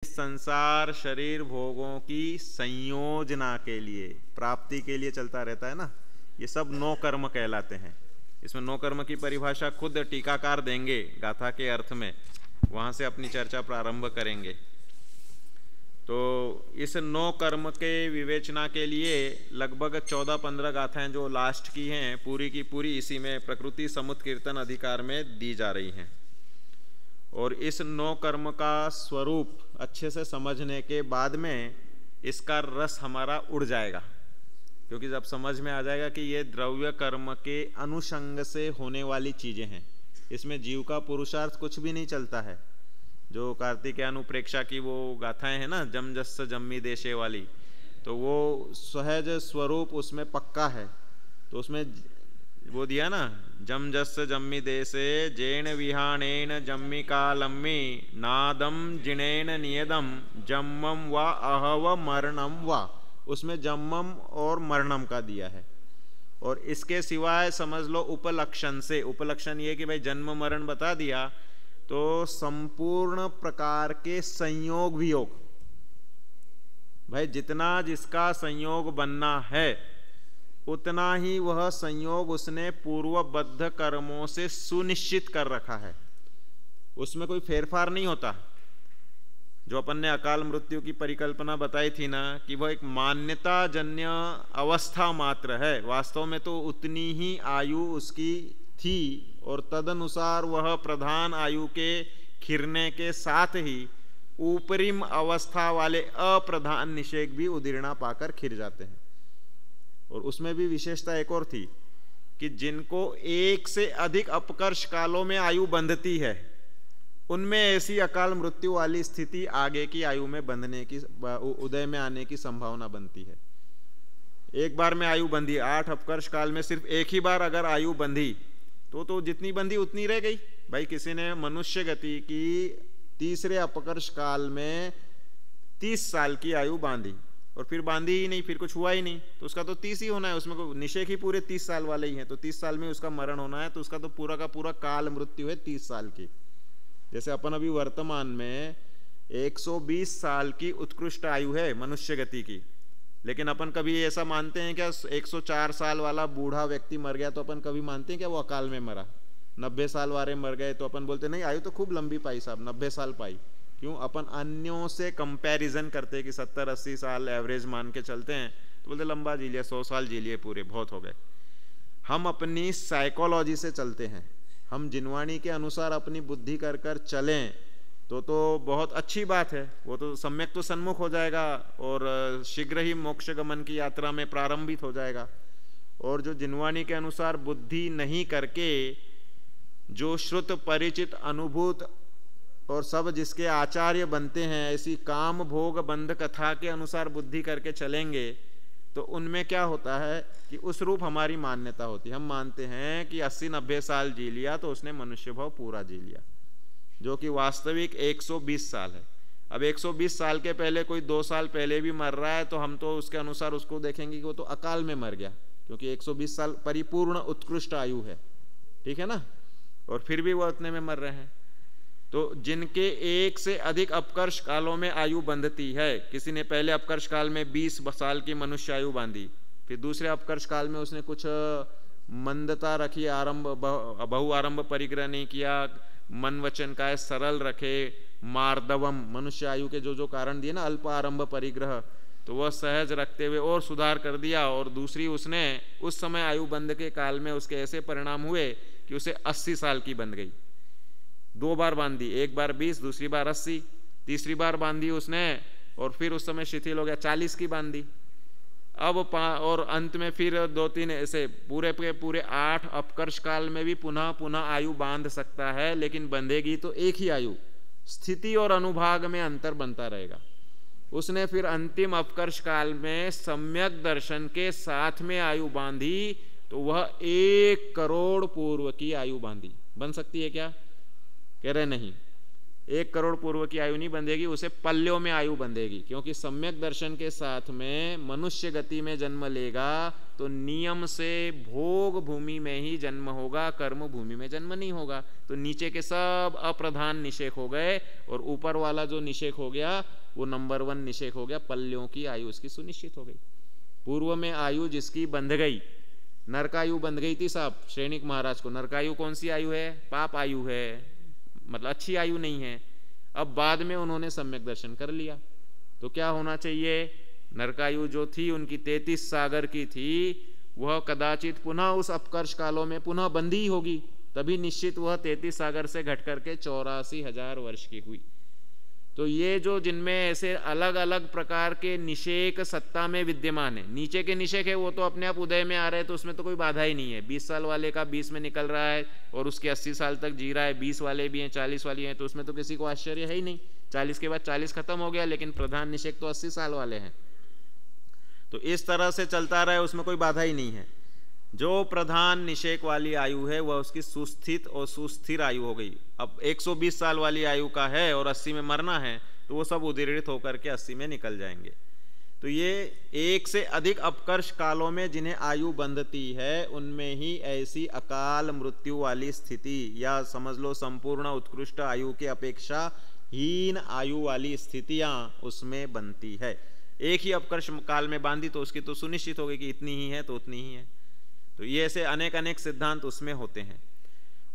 संसार शरीर भोगों की संयोजना के लिए, प्राप्ति के लिए चलता रहता है ना। ये सब नौ कर्म कहलाते हैं। इसमें नौ कर्म की परिभाषा खुद टीकाकार देंगे गाथा के अर्थ में, वहां से अपनी चर्चा प्रारंभ करेंगे। तो इस नौ कर्म के विवेचना के लिए लगभग 14-15 गाथाएं जो लास्ट की हैं, पूरी की पूरी इसी में प्रकृति समुत कीर्तन अधिकार में दी जा रही हैं। और इस नौ कर्म का स्वरूप अच्छे से समझने के बाद में इसका रस हमारा उड़ जाएगा, क्योंकि जब समझ में आ जाएगा कि ये द्रव्य कर्म के अनुषंग से होने वाली चीज़ें हैं, इसमें जीव का पुरुषार्थ कुछ भी नहीं चलता है। जो कार्तिकेयानुप्रेक्षा की वो गाथाएं हैं ना, जम जस्स जम्मी देशे वाली, तो वो सहज स्वरूप उसमें पक्का है। तो उसमें वो दिया ना, जम जस्स जम्मी देशे जैन विहाणेन जम्मी कालम्मी नादम जिणेन नियदम जम्मम व अहव मरणम व, उसमें जम्मम और मरणम का दिया है। और इसके सिवाय समझ लो उपलक्षण से, उपलक्षण ये कि भाई जन्म मरण बता दिया, तो संपूर्ण प्रकार के संयोग वियोग, भाई जितना जिसका संयोग बनना है उतना ही वह संयोग उसने पूर्वबद्ध कर्मों से सुनिश्चित कर रखा है, उसमें कोई फेरफार नहीं होता। जो अपन ने अकाल मृत्यु की परिकल्पना बताई थी ना, कि वह एक मान्यता जन्य अवस्था मात्र है, वास्तव में तो उतनी ही आयु उसकी थी, और तदनुसार वह प्रधान आयु के खिरने के साथ ही ऊपरिम अवस्था वाले अप्रधान निषेक भी उदीर्णा पाकर खिर जाते हैं। और उसमें भी विशेषता एक और थी कि जिनको एक से अधिक अपकर्ष कालों में आयु बंधती है, उनमें ऐसी अकाल मृत्यु वाली स्थिति आगे की आयु में बंधने की, उदय में आने की संभावना बनती है। एक बार में आयु बंधी, 8 अपकर्ष काल में सिर्फ एक ही बार अगर आयु बंधी तो जितनी बंधी उतनी रह गई। भाई किसी ने मनुष्य गति की तीसरे अपकर्ष काल में 30 साल की आयु बांधी और फिर बांधी ही नहीं, फिर कुछ हुआ ही नहीं, तो उसका तो 30 ही होना है, उसमें को निषेक ही पूरे 30 साल वाले ही हैं, तो 30 साल में उसका मरण होना है, तो उसका तो पूरा का पूरा काल मृत्यु है 30 साल की। जैसे अपन अभी वर्तमान में 120 साल की उत्कृष्ट आयु है मनुष्य गति की, लेकिन अपन कभी ऐसा मानते हैं क्या 104 साल वाला बूढ़ा व्यक्ति मर गया तो अपन कभी मानते हैं क्या वो अकाल में मरा? 90 साल वाले मर गए तो अपन बोलते नहीं आयु तो खूब लंबी पाई साहब, 90 साल पाई। क्यों? अपन अन्यों से कंपैरिजन करते हैं कि 70-80 साल एवरेज मान के चलते हैं, तो बोलते लंबा जी लिया, 100 साल जी लिए पूरे, बहुत हो गए। हम अपनी साइकोलॉजी से चलते हैं, हम जिनवाणी के अनुसार अपनी बुद्धि कर कर चलें तो बहुत अच्छी बात है, वो तो सम्यक तो सन्मुख हो जाएगा और शीघ्र ही मोक्ष गमन की यात्रा में प्रारंभित हो जाएगा। और जो जिनवाणी के अनुसार बुद्धि नहीं करके जो श्रुत परिचित अनुभूत और सब जिसके आचार्य बनते हैं, ऐसी काम भोग बंध कथा के अनुसार बुद्धि करके चलेंगे, तो उनमें क्या होता है कि उस रूप हमारी मान्यता होती है। हम मानते हैं कि 80-90 साल जी लिया तो उसने मनुष्य भाव पूरा जी लिया, जो कि वास्तविक 120 साल है। अब 120 साल के पहले कोई 2 साल पहले भी मर रहा है तो हम तो उसके अनुसार उसको देखेंगे कि वो तो अकाल में मर गया, क्योंकि 120 साल परिपूर्ण उत्कृष्ट आयु है, ठीक है ना, और फिर भी वो उतने में मर रहे हैं। तो जिनके एक से अधिक अपकर्ष कालों में आयु बंधती है, किसी ने पहले अपकर्ष काल में 20 साल की मनुष्य आयु बांधी, फिर दूसरे अपकर्ष काल में उसने कुछ मंदता रखी, बहु आरंभ परिग्रह नहीं किया, मन वचन का सरल रखे, मार्दवम मनुष्य आयु के जो कारण दिए ना, अल्प आरंभ परिग्रह, तो वह सहज रखते हुए और सुधार कर दिया। और दूसरी उसने उस समय आयु बंध के काल में उसके ऐसे परिणाम हुए कि उसे 80 साल की बंध गई। 2 बार बांधी, एक बार 20, दूसरी बार 80, तीसरी बार बांधी उसने और फिर उस समय शिथिल हो गया, 40 की बांधी। अब और अंत में फिर 2-3 ऐसे पूरे 8 अपकर्ष काल में भी पुनः पुनः आयु बांध सकता है, लेकिन बंधेगी तो एक ही आयु, स्थिति और अनुभाग में अंतर बनता रहेगा। उसने फिर अंतिम अपकर्ष काल में सम्यक दर्शन के साथ में आयु बांधी, तो वह 1 करोड़ पूर्व की आयु बांधी। बन सकती है क्या? कह रहे नहीं, 1 करोड़ पूर्व की आयु नहीं बंधेगी, उसे पल्यों में आयु बंधेगी, क्योंकि सम्यक दर्शन के साथ में मनुष्य गति में जन्म लेगा तो नियम से भोग भूमि में ही जन्म होगा, कर्म भूमि में जन्म नहीं होगा। तो नीचे के सब अप्रधान निषेक हो गए और ऊपर वाला जो निषेक हो गया वो नंबर 1 निषेक हो गया, पल्यों की आयु उसकी सुनिश्चित हो गई। पूर्व में आयु जिसकी बंध गई, नरकायु बंध गई थी साहब श्रेणिक महाराज को। नरकायु कौन सी आयु है? पाप आयु है, मतलब अच्छी आयु नहीं है। अब बाद में उन्होंने सम्यक दर्शन कर लिया तो क्या होना चाहिए? नरकायु जो थी उनकी 33 सागर की थी, वह कदाचित पुनः उस अपकर्ष कालों में पुनः बंधी होगी, तभी निश्चित वह 33 सागर से घट करके 84,000 वर्ष की हुई। तो ये जो जिनमें ऐसे अलग अलग प्रकार के निषेक सत्ता में विद्यमान है, नीचे के निषेक है वो तो अपने आप उदय में आ रहे हैं, तो उसमें तो कोई बाधा ही नहीं है। 20 साल वाले का 20 में निकल रहा है और उसके 80 साल तक जी रहा है, 20 वाले भी हैं, 40 वाली हैं, तो उसमें तो किसी को आश्चर्य है ही नहीं। 40 के बाद 40 खत्म हो गया, लेकिन प्रधान निषेक तो 80 साल वाले हैं। तो इस तरह से चलता रहा है, उसमें कोई बाधा ही नहीं है। जो प्रधान निषेक वाली आयु है वह उसकी सुस्थित और सुस्थिर आयु हो गई। अब 120 साल वाली आयु का है और 80 में मरना है, तो वो सब उदीर्णित होकर के 80 में निकल जाएंगे। तो ये एक से अधिक अपकर्ष कालों में जिन्हें आयु बंधती है, उनमें ही ऐसी अकाल मृत्यु वाली स्थिति, या समझ लो संपूर्ण उत्कृष्ट आयु की अपेक्षा हीन आयु वाली स्थितियां उसमें बनती है। एक ही अपकर्ष काल में बांधी तो उसकी तो सुनिश्चित हो गई कि इतनी ही है तो उतनी ही है। तो ये ऐसे अनेक अनेक सिद्धांत उसमें होते हैं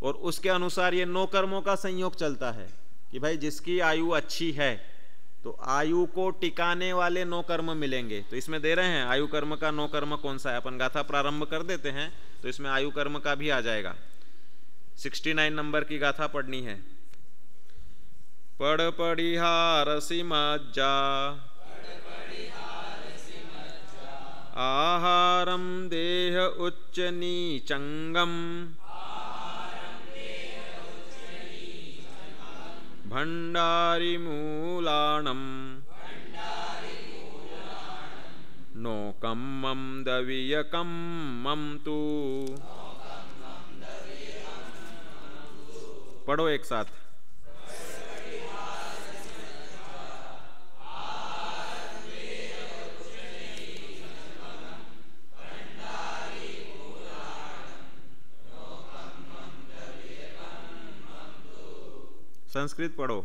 और उसके अनुसार ये 9 कर्मों का संयोग चलता है कि भाई जिसकी आयु अच्छी है तो आयु को टिकाने वाले 9 कर्म मिलेंगे। तो इसमें दे रहे हैं आयु कर्म का 9 कर्म कौन सा है। अपन गाथा प्रारंभ कर देते हैं तो इसमें आयु कर्म का भी आ जाएगा। 69 नंबर की गाथा पढ़नी है। पढ़ पढ़िहार सिमज्जा आहारम देह उच्च नीचंगम भंडारी मूलाणम नोकम्मम दवीयकम्मम तू। पढ़ो एक साथ। संस्कृत पढ़ो।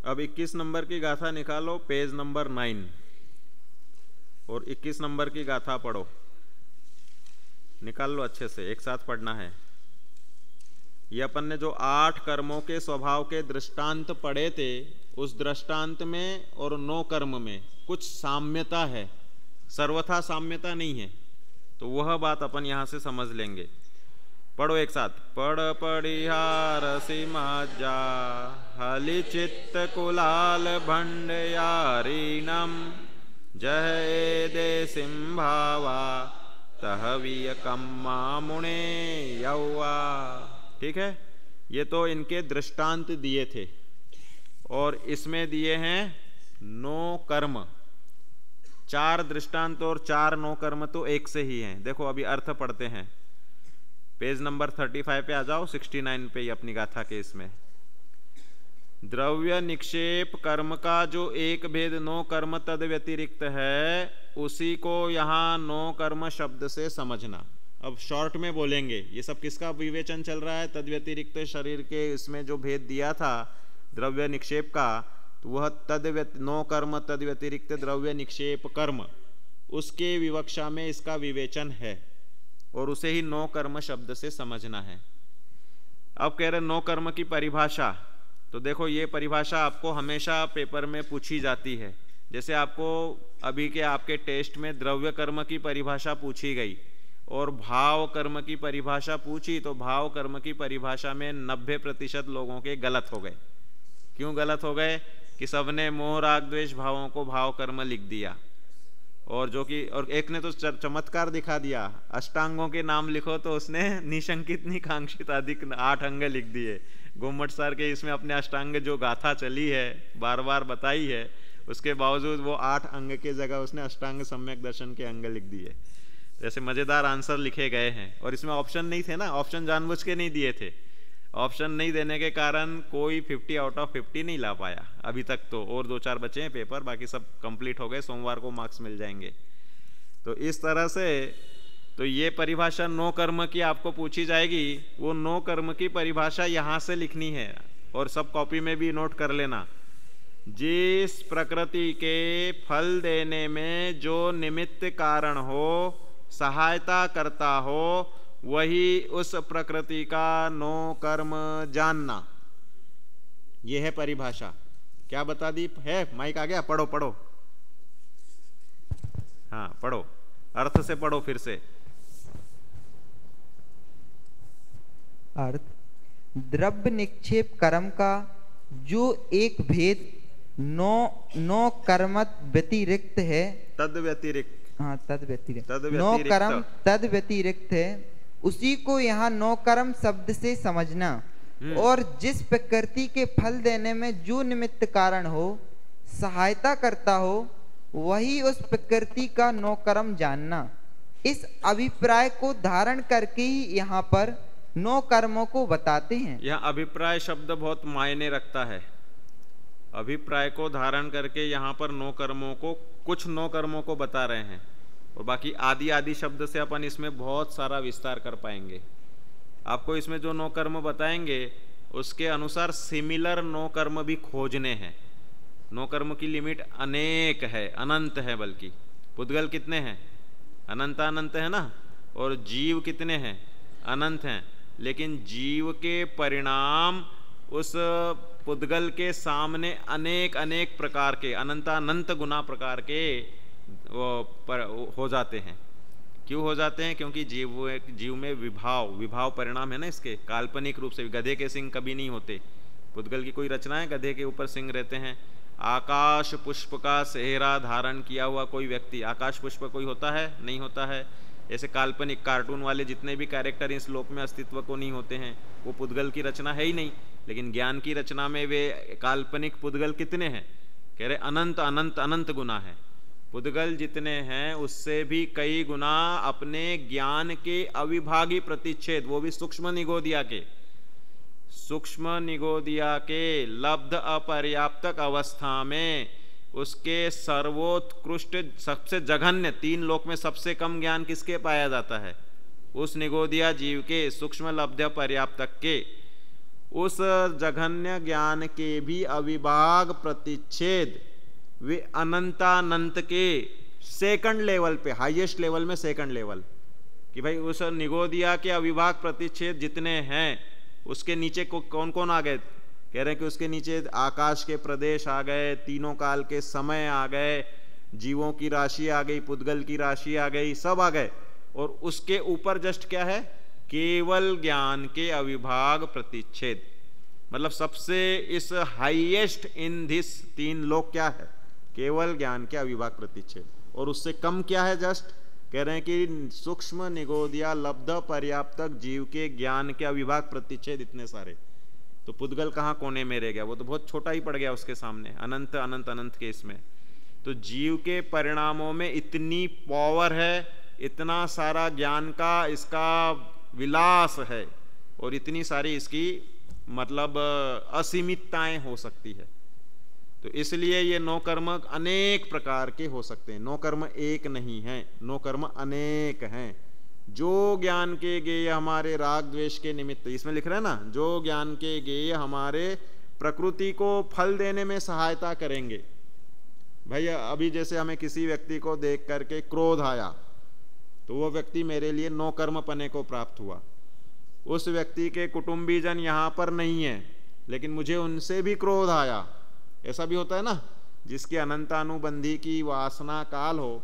अब 21 नंबर की गाथा निकालो, पेज नंबर 9, और 21 नंबर की गाथा पढ़ो। निकाल लो अच्छे से, एक साथ पढ़ना है। ये अपन ने जो 8 कर्मों के स्वभाव के दृष्टांत पढ़े थे, उस दृष्टांत में और 9 कर्म में कुछ साम्यता है, सर्वथा साम्यता नहीं है। तो वह बात अपन यहाँ से समझ लेंगे। पढ़ो एक साथ। पढ़ पढ़िहार सिमज्जा हलि चित्त कुलाल भंडयारीणम जय दे सिंभावा तहवीय कम्मा मुणे यौवा। ठीक है, ये तो इनके दृष्टांत दिए थे और इसमें दिए हैं 9 कर्म। 4 दृष्टांत और 4 9 कर्म तो एक से ही हैं। देखो अभी अर्थ पढ़ते हैं। पेज नंबर 35 पे आ जाओ, 69 पे ही अपनी गाथा के इसमें। द्रव्य निक्षेप कर्म का जो एक भेद 9 कर्म तद व्यतिरिक्त है, उसी को यहाँ 9 कर्म शब्द से समझना। अब शॉर्ट में बोलेंगे, ये सब किसका विवेचन चल रहा है? तद व्यतिरिक्त शरीर के इसमें जो भेद दिया था द्रव्य निक्षेप का, तो वह 9 कर्म तद व्यतिरिक्त द्रव्य निक्षेप कर्म, उसके विवक्षा में इसका विवेचन है और उसे ही 9 कर्म शब्द से समझना है। अब कह रहे 9 कर्म की परिभाषा। तो देखो ये परिभाषा आपको हमेशा पेपर में पूछी जाती है। जैसे आपको अभी के आपके टेस्ट में द्रव्य कर्म की परिभाषा पूछी गई और भाव कर्म की परिभाषा पूछी, तो भाव कर्म की परिभाषा में 90% लोगों के गलत हो गए। क्यों गलत हो गए? कि सबने मोह राग द्वेष भावों को भाव कर्म लिख दिया, और जो कि और एक ने तो चमत्कार दिखा दिया, अष्टांगों के नाम लिखो तो उसने निशंकित निकांक्षित अधिक 8 अंग लिख दिए। गोमट सर के इसमें अपने अष्टांग जो गाथा चली है, बार बार बताई है, उसके बावजूद वो 8 अंग के जगह उसने अष्टांग सम्यक दर्शन के अंग लिख दिए। जैसे मज़ेदार आंसर लिखे गए हैं। और इसमें ऑप्शन नहीं थे ना, ऑप्शन जानबूझ के नहीं दिए थे। ऑप्शन नहीं देने के कारण कोई 50 आउट ऑफ 50 नहीं ला पाया अभी तक तो, और 2-4 बचे हैं पेपर, बाकी सब कंप्लीट हो गए, सोमवार को मार्क्स मिल जाएंगे। तो इस तरह से तो ये परिभाषा नो कर्म की आपको पूछी जाएगी, वो नो कर्म की परिभाषा यहाँ से लिखनी है, और सब कॉपी में भी नोट कर लेना। जिस प्रकृति के फल देने में जो निमित्त कारण हो, सहायता करता हो, वही उस प्रकृति का नो कर्म जानना। यह है परिभाषा। क्या बता दी है? माइक आ गया? पढ़ो पढ़ो, हाँ पढ़ो, अर्थ से पढ़ो फिर से। अर्थ, द्रव्य निक्षेप कर्म का जो एक भेद नो कर्मत व्यतिरिक्त है, तद व्यतिरिक्त, हाँ तद व्यतिरिक्त, नो कर्म तद व्यतिरिक्त है, उसी को यहाँ नो कर्म शब्द से समझना। और जिस प्रकृति के फल देने में जो निमित्त कारण हो, सहायता करता हो, वही उस प्रकृति का नो कर्म जानना। इस अभिप्राय को धारण करके ही यहाँ पर नो कर्मों को बताते हैं। यह अभिप्राय शब्द बहुत मायने रखता है। अभिप्राय को धारण करके यहाँ पर नो कर्मों को, कुछ नो कर्मों को बता रहे हैं, और बाकी आदि आदि शब्द से अपन इसमें बहुत सारा विस्तार कर पाएंगे। आपको इसमें जो नो कर्म बताएंगे उसके अनुसार सिमिलर नो कर्म भी खोजने हैं। नो कर्म की लिमिट अनेक है, अनंत है, बल्कि पुद्गल कितने हैं? अनंत अनंत है ना। और जीव कितने हैं? अनंत हैं। लेकिन जीव के परिणाम उस पुद्गल के सामने अनेक अनेक प्रकार के, अनंत गुना प्रकार के हो जाते हैं। क्यों हो जाते हैं? क्योंकि जीव में विभाव परिणाम है ना इसके। काल्पनिक रूप से गधे के सिंह कभी नहीं होते। पुद्गल की कोई रचना है गधे के ऊपर सिंह रहते हैं? आकाश पुष्प का सेहरा धारण किया हुआ कोई व्यक्ति, आकाश पुष्प कोई होता है? नहीं होता है। ऐसे काल्पनिक कार्टून वाले जितने भी कैरेक्टर इस लोक में अस्तित्व को नहीं होते हैं, वो पुद्गल की रचना है ही नहीं। लेकिन ज्ञान की रचना में वे काल्पनिक पुद्गल कितने हैं? कह रहे अनंत अनंत अनंत गुना है। पुद्गल जितने हैं उससे भी कई गुना अपने ज्ञान के अविभागी प्रतिच्छेद, वो भी सूक्ष्म निगोदिया के लब्ध अपर्याप्तक अवस्था में उसके सर्वोत्कृष्ट, सबसे जघन्य, 3 लोक में सबसे कम ज्ञान किसके पाया जाता है? उस निगोदिया जीव के, सूक्ष्म लब्ध पर्याप्तक के, उस जघन्य ज्ञान के भी अविभाग प्रतिच्छेद वे अनंतानंत के सेकंड लेवल पे, हाईएस्ट लेवल में सेकंड लेवल, कि भाई उस निगोदिया के अविभाग प्रतिच्छेद जितने हैं उसके नीचे कौन कौन आ गए? कह रहे हैं कि उसके नीचे आकाश के प्रदेश आ गए, तीनों काल के समय आ गए, जीवों की राशि आ गई, पुद्गल की राशि आ गई, सब आ गए। और उसके ऊपर जस्ट क्या है? केवल ज्ञान के अविभाग प्रतिच्छेद। मतलब सबसे इस हाईएस्ट इन दिस 3 लोक क्या है? केवल ज्ञान के अविभाग प्रतिच्छेद। और उससे कम क्या है? जस्ट कह रहे हैं कि सूक्ष्म निगोदिया लब्ध पर्याप्तक जीव के ज्ञान के अविभाग प्रतिच्छेद इतने सारे। तो पुद्गल कहाँ कोने में रह गया? वो तो बहुत छोटा ही पड़ गया उसके सामने, अनंत अनंत अनंत के इसमें। तो जीव के परिणामों में इतनी पावर है, इतना सारा ज्ञान का इसका विलास है, और इतनी सारी इसकी मतलब असीमितताएं हो सकती है। तो इसलिए ये नो कर्म अनेक प्रकार के हो सकते हैं। नो कर्म एक नहीं है, नो कर्म अनेक हैं। जो ज्ञान के गेय हमारे राग द्वेष के निमित्त, इसमें लिख रहे हैं ना, जो ज्ञान के गेय हमारे प्रकृति को फल देने में सहायता करेंगे। भाई अभी जैसे हमें किसी व्यक्ति को देख करके क्रोध आया, तो वो व्यक्ति मेरे लिए नो कर्म पने को प्राप्त हुआ। उस व्यक्ति के कुटुंबीजन यहाँ पर नहीं है, लेकिन मुझे उनसे भी क्रोध आया। ऐसा भी होता है ना, जिसकी अनंतानुबंधी की वासना काल हो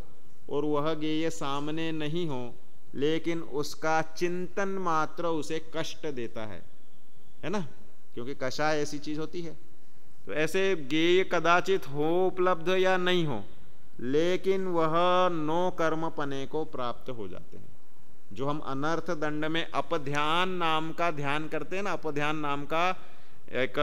और वह गेय सामने नहीं हो, लेकिन उसका चिंतन मात्र उसे कष्ट देता है ना, क्योंकि कषाय ऐसी चीज होती है। तो ऐसे गेय कदाचित हो उपलब्ध या नहीं हो, लेकिन वह नो कर्म पने को प्राप्त हो जाते हैं। जो हम अनर्थ दंड में अपध्यान नाम का ध्यान करते हैं ना, अपध्यान नाम का एक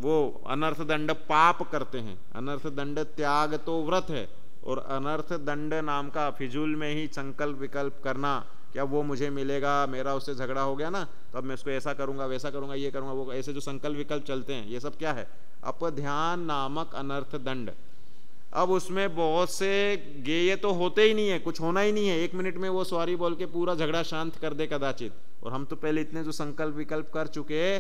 वो अनर्थ दंड पाप करते हैं, अनर्थ दंड त्याग तो व्रत है, और अनर्थ दंड नाम का फिजूल में ही संकल्प विकल्प करना, क्या वो मुझे मिलेगा, मेरा उससे झगड़ा हो गया ना तो अब मैं उसको ऐसा करूंगा वैसा करूंगा ये करूंगा वो, ऐसे जो संकल्प विकल्प चलते हैं ये सब क्या है, अपध्यान नामक अनर्थ दंड। अब उसमें बहुत से गेय तो होते ही नहीं है, कुछ होना ही नहीं है, 1 मिनट में वो सॉरी बोल के पूरा झगड़ा शांत कर दे कदाचित, और हम तो पहले इतने जो संकल्प विकल्प कर चुके,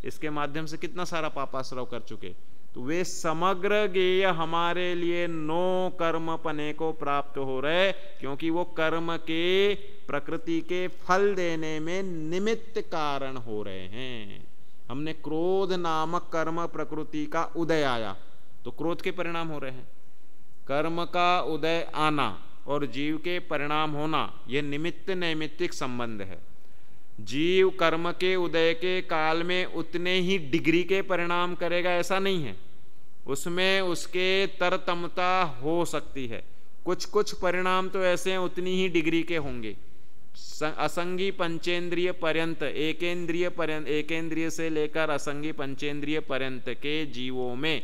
इसके माध्यम से कितना सारा पापाश्रव कर चुके, तो वे समग्र गेय हमारे लिए नो कर्म पने को प्राप्त हो रहे, क्योंकि वो कर्म के प्रकृति के फल देने में निमित्त कारण हो रहे हैं। हमने क्रोध नामक कर्म प्रकृति का उदय आया तो क्रोध के परिणाम हो रहे हैं, कर्म का उदय आना और जीव के परिणाम होना, यह निमित्त नैमित्तिक संबंध है। जीव कर्म के उदय के काल में उतने ही डिग्री के परिणाम करेगा ऐसा नहीं है, उसमें उसके तरतमता हो सकती है, कुछ कुछ परिणाम तो ऐसे हैं उतनी ही डिग्री के होंगे। असंगी पंचेंद्रिय पर्यंत, एकेंद्रिय से लेकर असंगी पंचेंद्रिय पर्यंत के जीवों में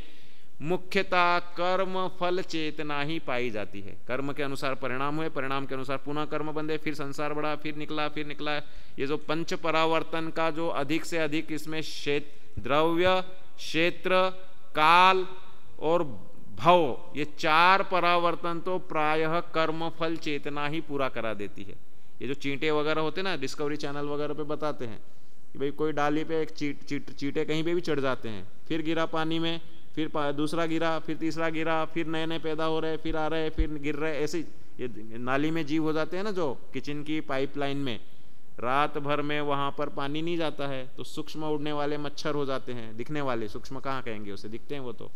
मुख्यतः कर्म फल चेतना ही पाई जाती है। कर्म के अनुसार परिणाम हुए, परिणाम के अनुसार पुनः कर्म बंधे, फिर संसार बढ़ा, फिर निकला। ये जो पंच परावर्तन का जो अधिक से अधिक इसमें द्रव्य, क्षेत्र, काल और भव, ये 4 परावर्तन तो प्रायः कर्म फल चेतना ही पूरा करा देती है। ये जो चींटे वगैरह होते हैं ना, डिस्कवरी चैनल वगैरह पे बताते हैं कि भाई कोई डाली पे एक चींटे कहीं पे भी चढ़ जाते हैं, फिर गिरा पानी में, फिर दूसरा गिरा, फिर तीसरा गिरा, फिर नए नए पैदा हो रहे, फिर आ रहे, फिर गिर रहे, ऐसे ये नाली में जीव हो जाते हैं ना, जो किचन की पाइपलाइन में रात भर में वहाँ पर पानी नहीं जाता है तो सूक्ष्म उड़ने वाले मच्छर हो जाते हैं, दिखने वाले, सूक्ष्म कहाँ कहेंगे उसे, दिखते हैं वो तो,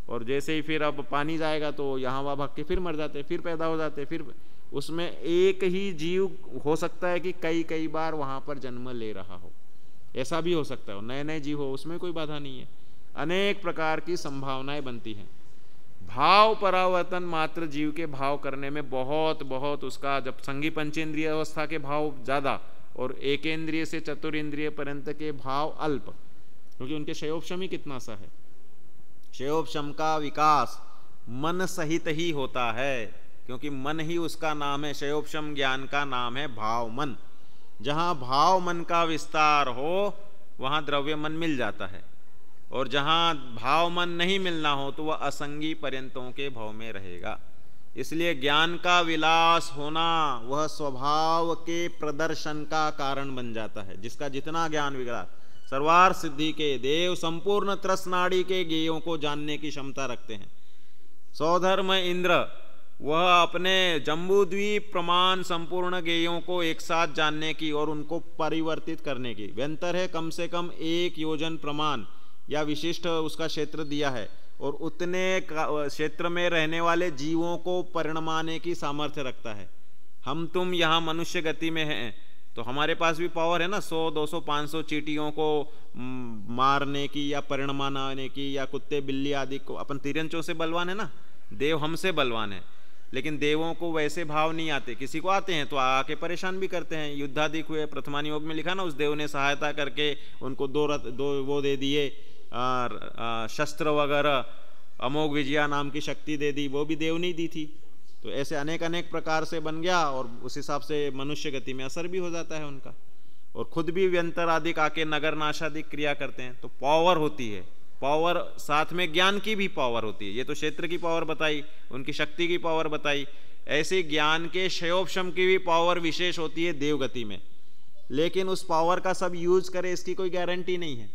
और जैसे ही फिर अब पानी जाएगा तो यहाँ वहाँ भाग के फिर मर जाते हैं, फिर पैदा हो जाते हैं, फिर उसमें एक ही जीव हो सकता है कि कई बार वहाँ पर जन्म ले रहा हो, ऐसा भी हो सकता है, नए नए जीव हो, उसमें कोई बाधा नहीं है, अनेक प्रकार की संभावनाएं बनती हैं। भाव परावर्तन मात्र जीव के भाव करने में बहुत उसका, जब संगी पंचेंद्रिय अवस्था के भाव ज़्यादा और एकेंद्रिय से चतुरेंद्रिय पर्यंत के भाव अल्प, क्योंकि उनके क्षयोपशम ही कितना सा है। क्षयोपशम का विकास मन सहित ही होता है, क्योंकि मन ही उसका नाम है, क्षयोपशम ज्ञान का नाम है भाव मन। जहाँ भाव मन का विस्तार हो वहाँ द्रव्य मन मिल जाता है, और जहाँ भाव मन नहीं मिलना हो तो वह असंगी पर्यंतों के भाव में रहेगा। इसलिए ज्ञान का विलास होना वह स्वभाव के प्रदर्शन का कारण बन जाता है। जिसका जितना ज्ञान विलास, सर्वार्थ सिद्धि के देव संपूर्ण त्रसनाड़ी के गेयों को जानने की क्षमता रखते हैं। सौधर्म इंद्र वह अपने जम्बूद्वीप प्रमाण संपूर्ण गेयों को एक साथ जानने की और उनको परिवर्तित करने की व्यंतर है, कम से कम 1 योजन प्रमाण या विशिष्ट उसका क्षेत्र दिया है, और उतने क्षेत्र में रहने वाले जीवों को परिणमाने की सामर्थ्य रखता है। हम तुम यहाँ मनुष्य गति में हैं तो हमारे पास भी पावर है ना, 100, 200, 500 चींटियों को मारने की या परिणमाने की, या कुत्ते बिल्ली आदि को। अपन तिरंचों से बलवान है ना, देव हमसे बलवान है, लेकिन देवों को वैसे भाव नहीं आते। किसी को आते हैं तो आके परेशान भी करते हैं। युद्धाधिक हुए, प्रथमान योग में लिखा ना, उस देव ने सहायता करके उनको दो वो दे दिए, शस्त्र वगैरह, अमोघ विजया नाम की शक्ति दे दी, वो भी देव नहीं दी थी। तो ऐसे अनेक प्रकार से बन गया, और उस हिसाब से मनुष्य गति में असर भी हो जाता है उनका, और खुद भी व्यंतर आदि आके नगर नाशादिक क्रिया करते हैं। तो पावर होती है, पावर साथ में ज्ञान की भी पावर होती है। ये तो क्षेत्र की पावर बताई, उनकी शक्ति की पावर बताई, ऐसे ज्ञान के क्षयोपशम की भी पावर विशेष होती है देवगति में। लेकिन उस पावर का सब यूज करें इसकी कोई गारंटी नहीं है।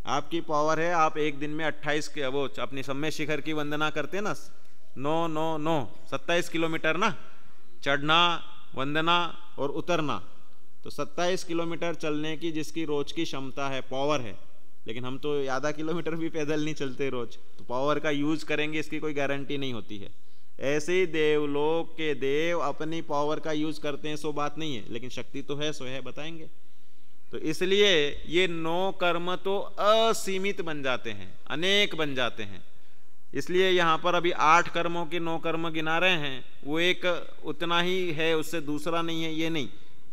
आपकी पावर है, आप एक दिन में 28 के वो अपनी सम्य शिखर की वंदना करते हैं ना, 9 27 किलोमीटर ना, चढ़ना, वंदना और उतरना, तो 27 किलोमीटर चलने की जिसकी रोज की क्षमता है, पावर है। लेकिन हम तो आधा किलोमीटर भी पैदल नहीं चलते रोज, तो पावर का यूज करेंगे इसकी कोई गारंटी नहीं होती है। ऐसे ही देवलोक के देव अपनी पावर का यूज करते हैं, सो बात नहीं है, लेकिन शक्ति तो है, सो है, बताएंगे। तो इसलिए ये 9 कर्म तो असीमित बन जाते हैं, अनेक बन जाते हैं। इसलिए यहाँ पर अभी 8 कर्मों के 9 कर्म गिना रहे हैं, वो एक उतना ही है, उससे दूसरा नहीं है, ये नहीं,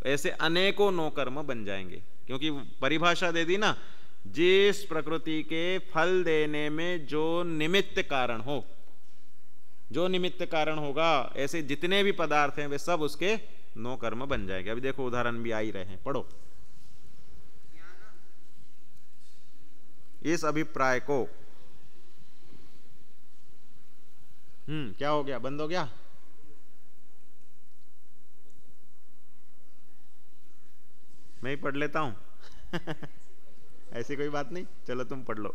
ऐसे अनेकों 9 कर्म बन जाएंगे। क्योंकि परिभाषा दे दी ना, जिस प्रकृति के फल देने में जो निमित्त कारण हो, जो निमित्त कारण होगा, ऐसे जितने भी पदार्थ हैं वे सब उसके 9 कर्म बन जाएंगे। अभी देखो उदाहरण भी आ ही रहे हैं, पढ़ो इस अभिप्राय को। क्या हो गया, बंद हो गया? मैं ही पढ़ लेता हूं ऐसी कोई बात नहीं, चलो तुम पढ़ लो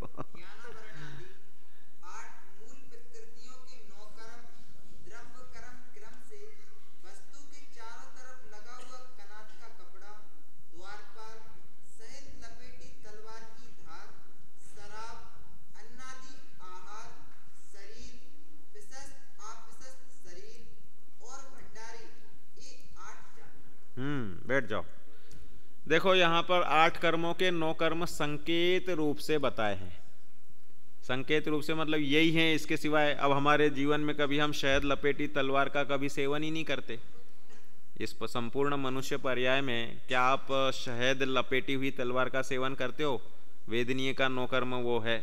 बैठ जाओ। देखो यहां पर 8 कर्मों के 9 कर्म संकेत रूप से बताए हैं। संकेत रूप से मतलब यही है, इसके सिवाय अब हमारे जीवन में कभी हम शहद लपेटी तलवार का कभी सेवन ही नहीं करते। इस संपूर्ण मनुष्य पर्याय में क्या आप शहद लपेटी हुई तलवार का सेवन करते हो? वेदनीय का 9 कर्म वो है।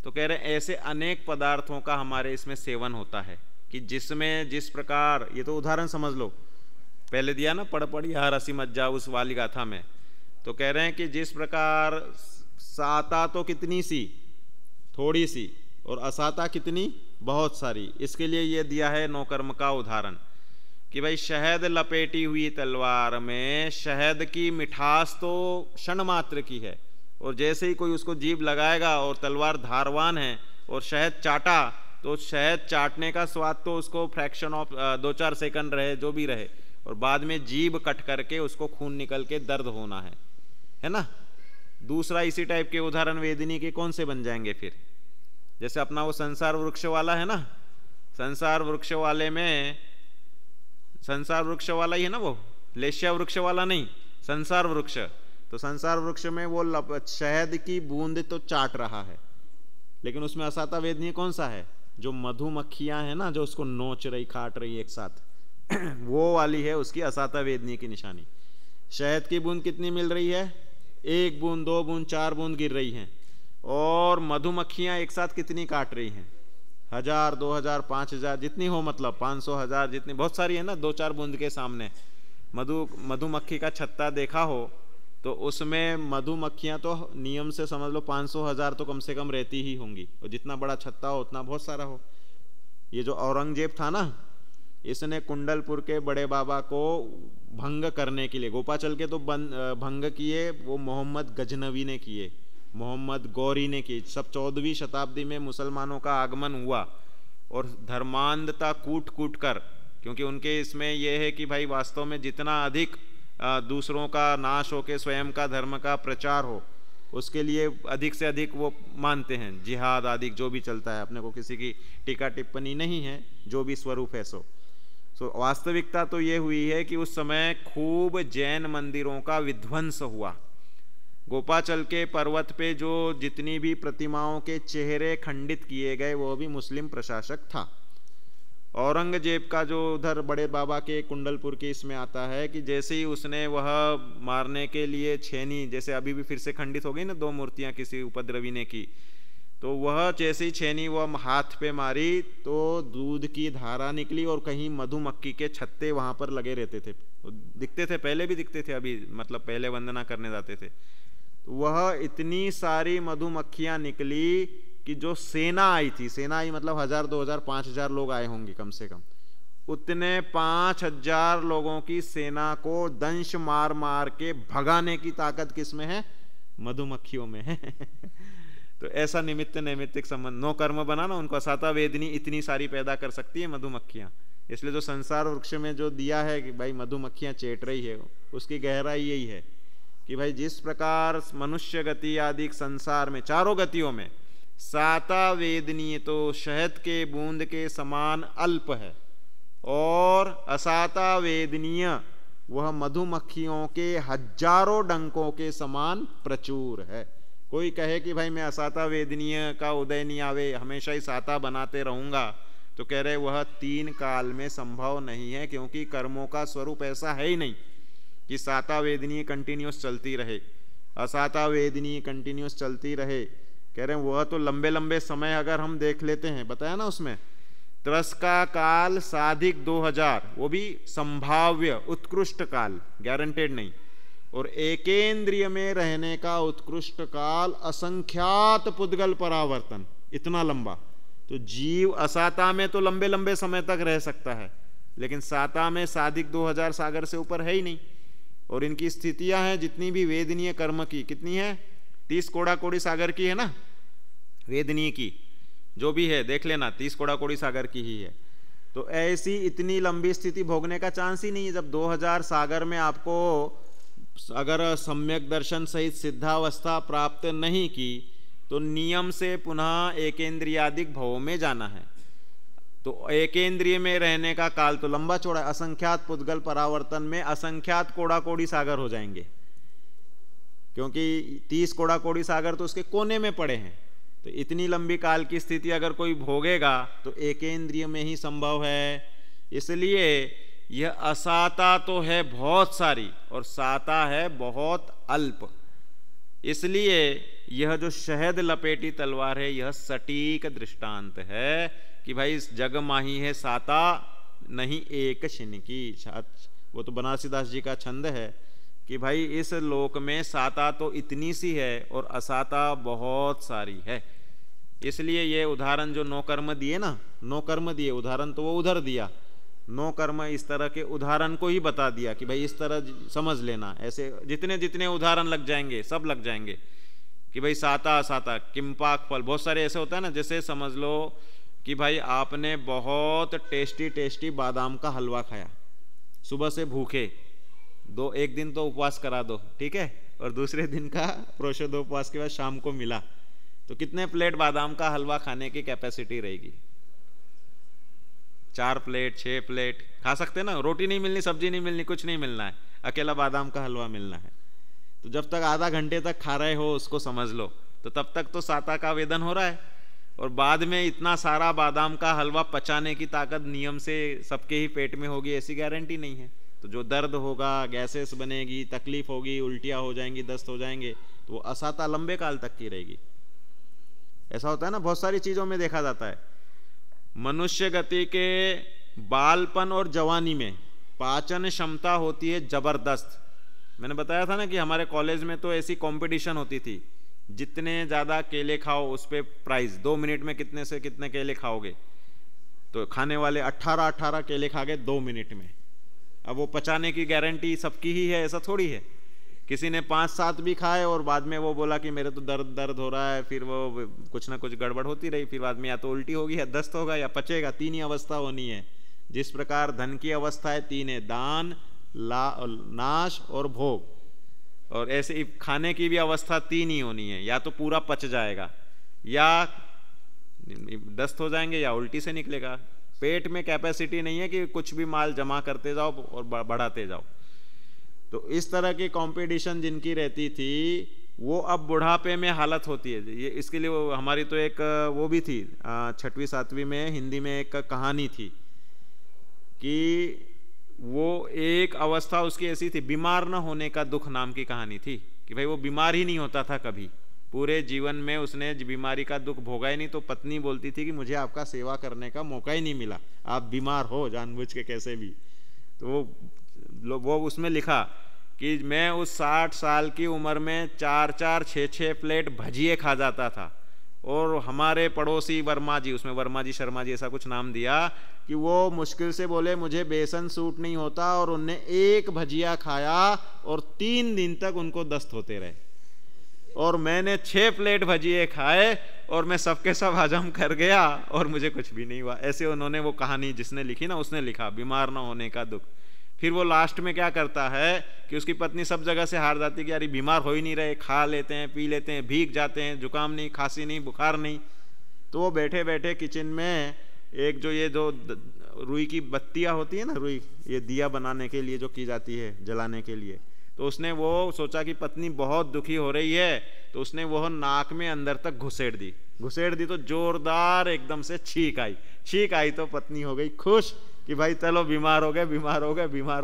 तो कह रहे ऐसे अनेक पदार्थों का हमारे इसमें सेवन होता है कि जिसमें जिस प्रकार, ये तो उदाहरण समझ लो, पहले दिया ना पढ़ यार हंसी मत जा उस वाली गाथा में। तो कह रहे हैं कि जिस प्रकार साता तो कितनी सी, थोड़ी सी, और असाता कितनी, बहुत सारी। इसके लिए ये दिया है 9 कर्म का उदाहरण कि भाई शहद लपेटी हुई तलवार में शहद की मिठास तो क्षण मात्र की है, और जैसे ही कोई उसको जीभ लगाएगा और तलवार धारवान है और शहद चाटा, तो शहद चाटने का स्वाद तो उसको फ्रैक्शन ऑफ 2-4 सेकंड रहे, जो भी रहे, और बाद में जीभ कट करके उसको खून निकल के दर्द होना है ना। दूसरा इसी टाइप के उदाहरण वेदिनी के कौन से बन जाएंगे फिर? जैसे अपना वो संसार वृक्ष वाला है ना, संसार वृक्ष वाले में, संसार वृक्ष वाला ही है ना वो, लेश्या वृक्ष वाला नहीं, संसार वृक्ष। तो संसार वृक्ष में वो शहद की बूंद तो चाट रहा है, लेकिन उसमें असाता वेदनीय कौन सा है? जो मधुमक्खियां हैं ना, जो उसको नोच रही, काट रही एक साथ वो वाली है उसकी असाता वेदनीय की निशानी। शहद की बूंद कितनी मिल रही है? 1 बूंद, 2 बूंद, 4 बूंद गिर रही हैं, और मधुमक्खियां एक साथ कितनी काट रही हैं? 1000, 2000, 5000 जितनी हो, मतलब 500, 1000 जितनी, बहुत सारी है ना। 2-4 बूंद के सामने मधुमक्खी का छत्ता देखा हो तो उसमें मधुमक्खियां तो नियम से समझ लो 500, 1000 तो कम से कम रहती ही होंगी, और जितना बड़ा छत्ता हो उतना बहुत सारा हो। ये जो औरंगजेब था ना, इसने कुंडलपुर के बड़े बाबा को भंग करने के लिए, गोपाचल के तो भंग किए वो मोहम्मद गजनवी ने किए, मोहम्मद गौरी ने किए। सब 14वीं शताब्दी में मुसलमानों का आगमन हुआ, और धर्मांधता कूट कूट कर, क्योंकि उनके इसमें यह है कि भाई वास्तव में जितना अधिक दूसरों का नाश हो के स्वयं का धर्म का प्रचार हो, उसके लिए अधिक से अधिक वो मानते हैं, जिहाद आदि जो भी चलता है। अपने को किसी की टीका टिप्पणी नहीं है, जो भी स्वरूप है सो। वास्तविकता तो ये हुई है कि उस समय खूब जैन मंदिरों का विध्वंस हुआ। गोपाचल के पर्वत पे जो जितनी भी प्रतिमाओं के चेहरे खंडित किए गए, वो भी मुस्लिम प्रशासक था। औरंगजेब का जो उधर बड़े बाबा के कुंडलपुर के इसमें आता है कि जैसे ही उसने वह मारने के लिए छेनी, जैसे अभी भी फिर से खंडित हो गई ना 2 मूर्तियां किसी उपद्रवी ने की, तो वह जैसे ही छेनी वह हाथ पे मारी तो दूध की धारा निकली, और कहीं मधुमक्खी के छत्ते वहां पर लगे रहते थे, दिखते थे, पहले भी दिखते थे, अभी मतलब पहले वंदना करने जाते थे। तो वह इतनी सारी मधुमक्खियां निकली कि जो सेना आई थी, सेना आई मतलब 1000, 2000, 5000 लोग आए होंगे कम से कम, उतने 5000 लोगों की सेना को दंश मार मार के भगाने की ताकत किसमें है? मधुमक्खियों में है तो ऐसा निमित्त नैमित्तिक संबंध 9 कर्म बना ना, उनको असाता वेदनी इतनी सारी पैदा कर सकती है मधुमक्खियां। इसलिए जो संसार वृक्ष में जो दिया है कि भाई मधुमक्खियां चेट रही है, उसकी गहराई यही है कि भाई जिस प्रकार मनुष्य गति आदि संसार में चारों गतियों में साता वेदनीय तो शहद के बूंद के समान अल्प है, और असाता वेदनीय वह मधुमक्खियों के हजारों डंकों के समान प्रचुर है। कोई कहे कि भाई मैं असाता वेदनीय का उदय नहीं आवे, हमेशा ही साता बनाते रहूंगा, तो कह रहे वह 3 काल में संभव नहीं है, क्योंकि कर्मों का स्वरूप ऐसा है ही नहीं कि साता वेदनीय कंटिन्यूस चलती रहे। असाता वेदनी कंटिन्यूस चलती रहे। कह रहे हैं वह तो लंबे लंबे समय अगर हम देख लेते हैं, बताया ना उसमें, त्रस का काल साधिक 2000, वो भी संभाव्य उत्कृष्ट काल, गारंटेड नहीं, और एकेंद्रिय में रहने का उत्कृष्ट काल असंख्यात पुद्गल परावर्तन, इतना लंबा। तो जीव असाता में तो लंबे लंबे समय तक रह सकता है, लेकिन साता में साधिक 2000 सागर से ऊपर है ही नहीं। और इनकी स्थितियां हैं जितनी भी वेदनीय कर्म की, कितनी है, 30 कोड़ा कोड़ी सागर की है ना, वेदनीय की जो भी है देख लेना, 30 कोड़ा कोड़ी सागर की ही है। तो ऐसी इतनी लंबी स्थिति भोगने का चांस ही नहीं है। जब 2000 सागर में आपको अगर सम्यक दर्शन सहित सिद्धावस्था प्राप्त नहीं की, तो नियम से पुनः एकेंद्रियादिक भव में जाना है। तो एकेंद्रिय में रहने का काल तो लंबा चौड़ा, असंख्यात पुद्गल परावर्तन में असंख्यात कोड़ा कोड़ी सागर हो जाएंगे, क्योंकि 30 कोड़ा कोड़ी सागर तो उसके कोने में पड़े हैं। तो इतनी लंबी काल की स्थिति अगर कोई भोगेगा तो एकेंद्रिय में ही संभव है। इसलिए यह असाता तो है बहुत सारी और साता है बहुत अल्प। इसलिए यह जो शहद लपेटी तलवार है, यह सटीक दृष्टांत है कि भाई इस जग माही है साता नहीं एक शिन की। वो तो बनारसीदास जी का छंद है कि भाई इस लोक में साता तो इतनी सी है और असाता बहुत सारी है। इसलिए ये उदाहरण जो नौ कर्म दिए ना, नौ कर्म दिए, उदाहरण तो वो उधर दिया, नौ कर्म इस तरह के उदाहरण को ही बता दिया कि भाई इस तरह समझ लेना। ऐसे जितने जितने उदाहरण लग जाएंगे सब लग जाएंगे कि भाई साता असाता, किम्पाक फल, बहुत सारे ऐसे होता है ना। जैसे समझ लो कि भाई आपने बहुत टेस्टी टेस्टी बादाम का हलवा खाया, सुबह से भूखे, एक दिन तो उपवास करा दो, ठीक है, और दूसरे दिन का प्रोषोदोपवास के बाद शाम को मिला, तो कितने प्लेट बादाम का हलवा खाने की कैपेसिटी रहेगी? 4 प्लेट 6 प्लेट खा सकते ना। रोटी नहीं मिलनी, सब्जी नहीं मिलनी, कुछ नहीं मिलना है, अकेला बादाम का हलवा मिलना है। तो जब तक आधा घंटे तक खा रहे हो उसको समझ लो, तो तब तक तो साता का वेदन हो रहा है। और बाद में इतना सारा बादाम का हलवा पचाने की ताकत नियम से सबके ही पेट में होगी ऐसी गारंटी नहीं है। तो जो दर्द होगा, गैसेस बनेगी, तकलीफ होगी, उल्टियाँ हो जाएंगी, दस्त हो जाएंगे, तो वो असाता लंबे काल तक की रहेगी। ऐसा होता है ना, बहुत सारी चीज़ों में देखा जाता है। मनुष्य गति के बालपन और जवानी में पाचन क्षमता होती है जबरदस्त। मैंने बताया था ना कि हमारे कॉलेज में तो ऐसी कंपटीशन होती थी, जितने ज़्यादा केले खाओ उस पर प्राइज, 2 मिनट में कितने से कितने केले खाओगे। तो खाने वाले 18 केले खा गए 2 मिनट में। अब वो पचाने की गारंटी सबकी ही है, ऐसा थोड़ी है। किसी ने 5-7 भी खाए और बाद में वो बोला कि मेरे तो दर्द हो रहा है, फिर वो कुछ ना कुछ गड़बड़ होती रही, फिर बाद में या तो उल्टी होगी या दस्त होगा या पचेगा। 3 ही अवस्था होनी है। जिस प्रकार धन की अवस्था है 3 है, दान, नाश और भोग, और ऐसे ही खाने की भी अवस्था 3 ही होनी है। या तो पूरा पच जाएगा, या दस्त हो जाएंगे, या उल्टी से निकलेगा। पेट में कैपेसिटी नहीं है कि कुछ भी माल जमा करते जाओ और बढ़ाते जाओ। तो इस तरह की कंपटीशन जिनकी रहती थी, वो अब बुढ़ापे में हालत होती है। ये इसके लिए हमारी तो एक वो भी थी 6वीं 7वीं में हिंदी में एक कहानी थी कि वो एक अवस्था उसकी ऐसी थी, बीमार न होने का दुख नाम की कहानी थी कि भाई वो बीमार ही नहीं होता था कभी, पूरे जीवन में उसने बीमारी का दुख भोगा ही नहीं। तो पत्नी बोलती थी कि मुझे आपका सेवा करने का मौका ही नहीं मिला, आप बीमार हो जानबूझ के कैसे भी। तो वो उसमें लिखा कि मैं उस 60 साल की उम्र में 4-4 6-6 प्लेट भजिए खा जाता था। और हमारे पड़ोसी वर्मा जी, उसमें वर्मा जी शर्मा जी ऐसा कुछ नाम दिया, कि वो मुश्किल से बोले मुझे बेसन सूट नहीं होता, और उनने 1 भजिया खाया और 3 दिन तक उनको दस्त होते रहे। और मैंने 6 प्लेट भजिए खाए और मैं सबके सब हजम कर गया और मुझे कुछ भी नहीं हुआ। ऐसे उन्होंने वो कहानी जिसने लिखी ना, उसने लिखा बीमार ना होने का दुख। फिर वो लास्ट में क्या करता है कि उसकी पत्नी सब जगह से हार जाती है कि यार बीमार हो ही नहीं रहे, खा लेते हैं, पी लेते हैं, भीग जाते हैं, जुकाम नहीं, खांसी नहीं, बुखार नहीं। तो वो बैठे बैठे किचन में एक जो ये जो रुई की बत्तियाँ होती है ना, रुई ये दिया बनाने के लिए जो की जाती है जलाने के लिए, तो उसने वो सोचा कि पत्नी बहुत दुखी हो रही है, तो उसने वह नाक में अंदर तक घुसेड़ दी तो जोरदार एकदम से छींक आई तो पत्नी हो गई खुश कि भाई चलो बीमार हो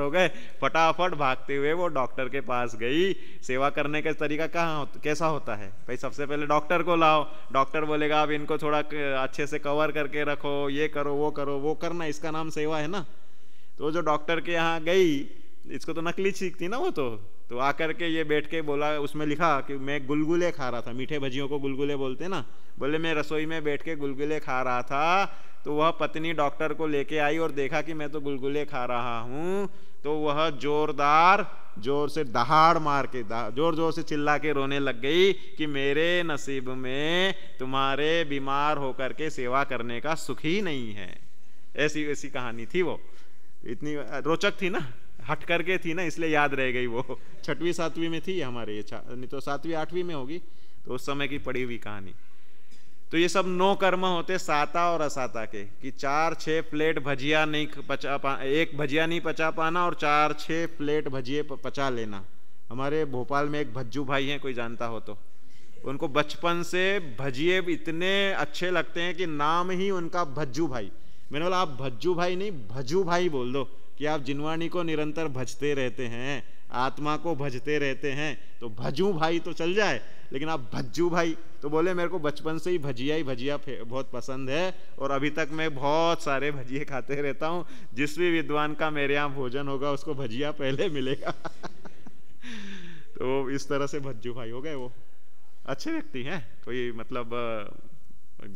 गए। फटाफट भागते हुए वो डॉक्टर के पास गई। सेवा करने का तरीका कैसा होता है भाई, सबसे पहले डॉक्टर को लाओ, डॉक्टर बोलेगा अब इनको थोड़ा अच्छे से कवर करके रखो, ये करो वो करना, इसका नाम सेवा है ना। तो जो डॉक्टर के यहाँ गई, इसको तो नकली छींक थी ना वो तो आकर के ये बैठ के बोला, उसमें लिखा कि मैं गुलगुले खा रहा था, मीठे भजियों को गुलगुले बोलते ना, बोले मैं रसोई में बैठ के गुलगुले खा रहा था। तो वह पत्नी डॉक्टर को लेके आई और देखा कि मैं तो गुलगुले खा रहा हूँ, तो वह जोर से दहाड़ मार के जोर से चिल्ला के रोने लग गई कि मेरे नसीब में तुम्हारे बीमार होकर के सेवा करने का सुख ही नहीं है। ऐसी कहानी थी वो, इतनी रोचक थी ना, हट करके थी ना, इसलिए याद रह गई। वो 6वीं 7वीं में थी हमारे, नहीं तो 7वीं 8वीं में होगी, तो उस समय की पड़ी हुई कहानी। तो ये सब 9 कर्म होते साता और असाता के, कि 4-6 प्लेट भजिया नहीं एक भजिया नहीं पचा पाना और 4-6 प्लेट भजिए पचा लेना। हमारे भोपाल में एक भज्जू भाई हैं, कोई जानता हो तो, उनको बचपन से भजिए इतने अच्छे लगते हैं कि नाम ही उनका भज्जू भाई। मैंने बोला आप भज्जू भाई नहीं भजू भाई बोल दो, कि आप जिनवाणी को निरंतर भजते रहते हैं, आत्मा को भजते रहते हैं, तो भजू भाई तो चल जाए, लेकिन आप भज्जू भाई। तो बोले मेरे को बचपन से ही भजिया बहुत पसंद है और अभी तक मैं बहुत सारे भजिए खाते रहता हूँ। जिस भी विद्वान का मेरे यहाँ भोजन होगा उसको भजिया पहले मिलेगा। तो इस तरह से भज्जू भाई हो गए। वो अच्छे व्यक्ति हैं, कोई मतलब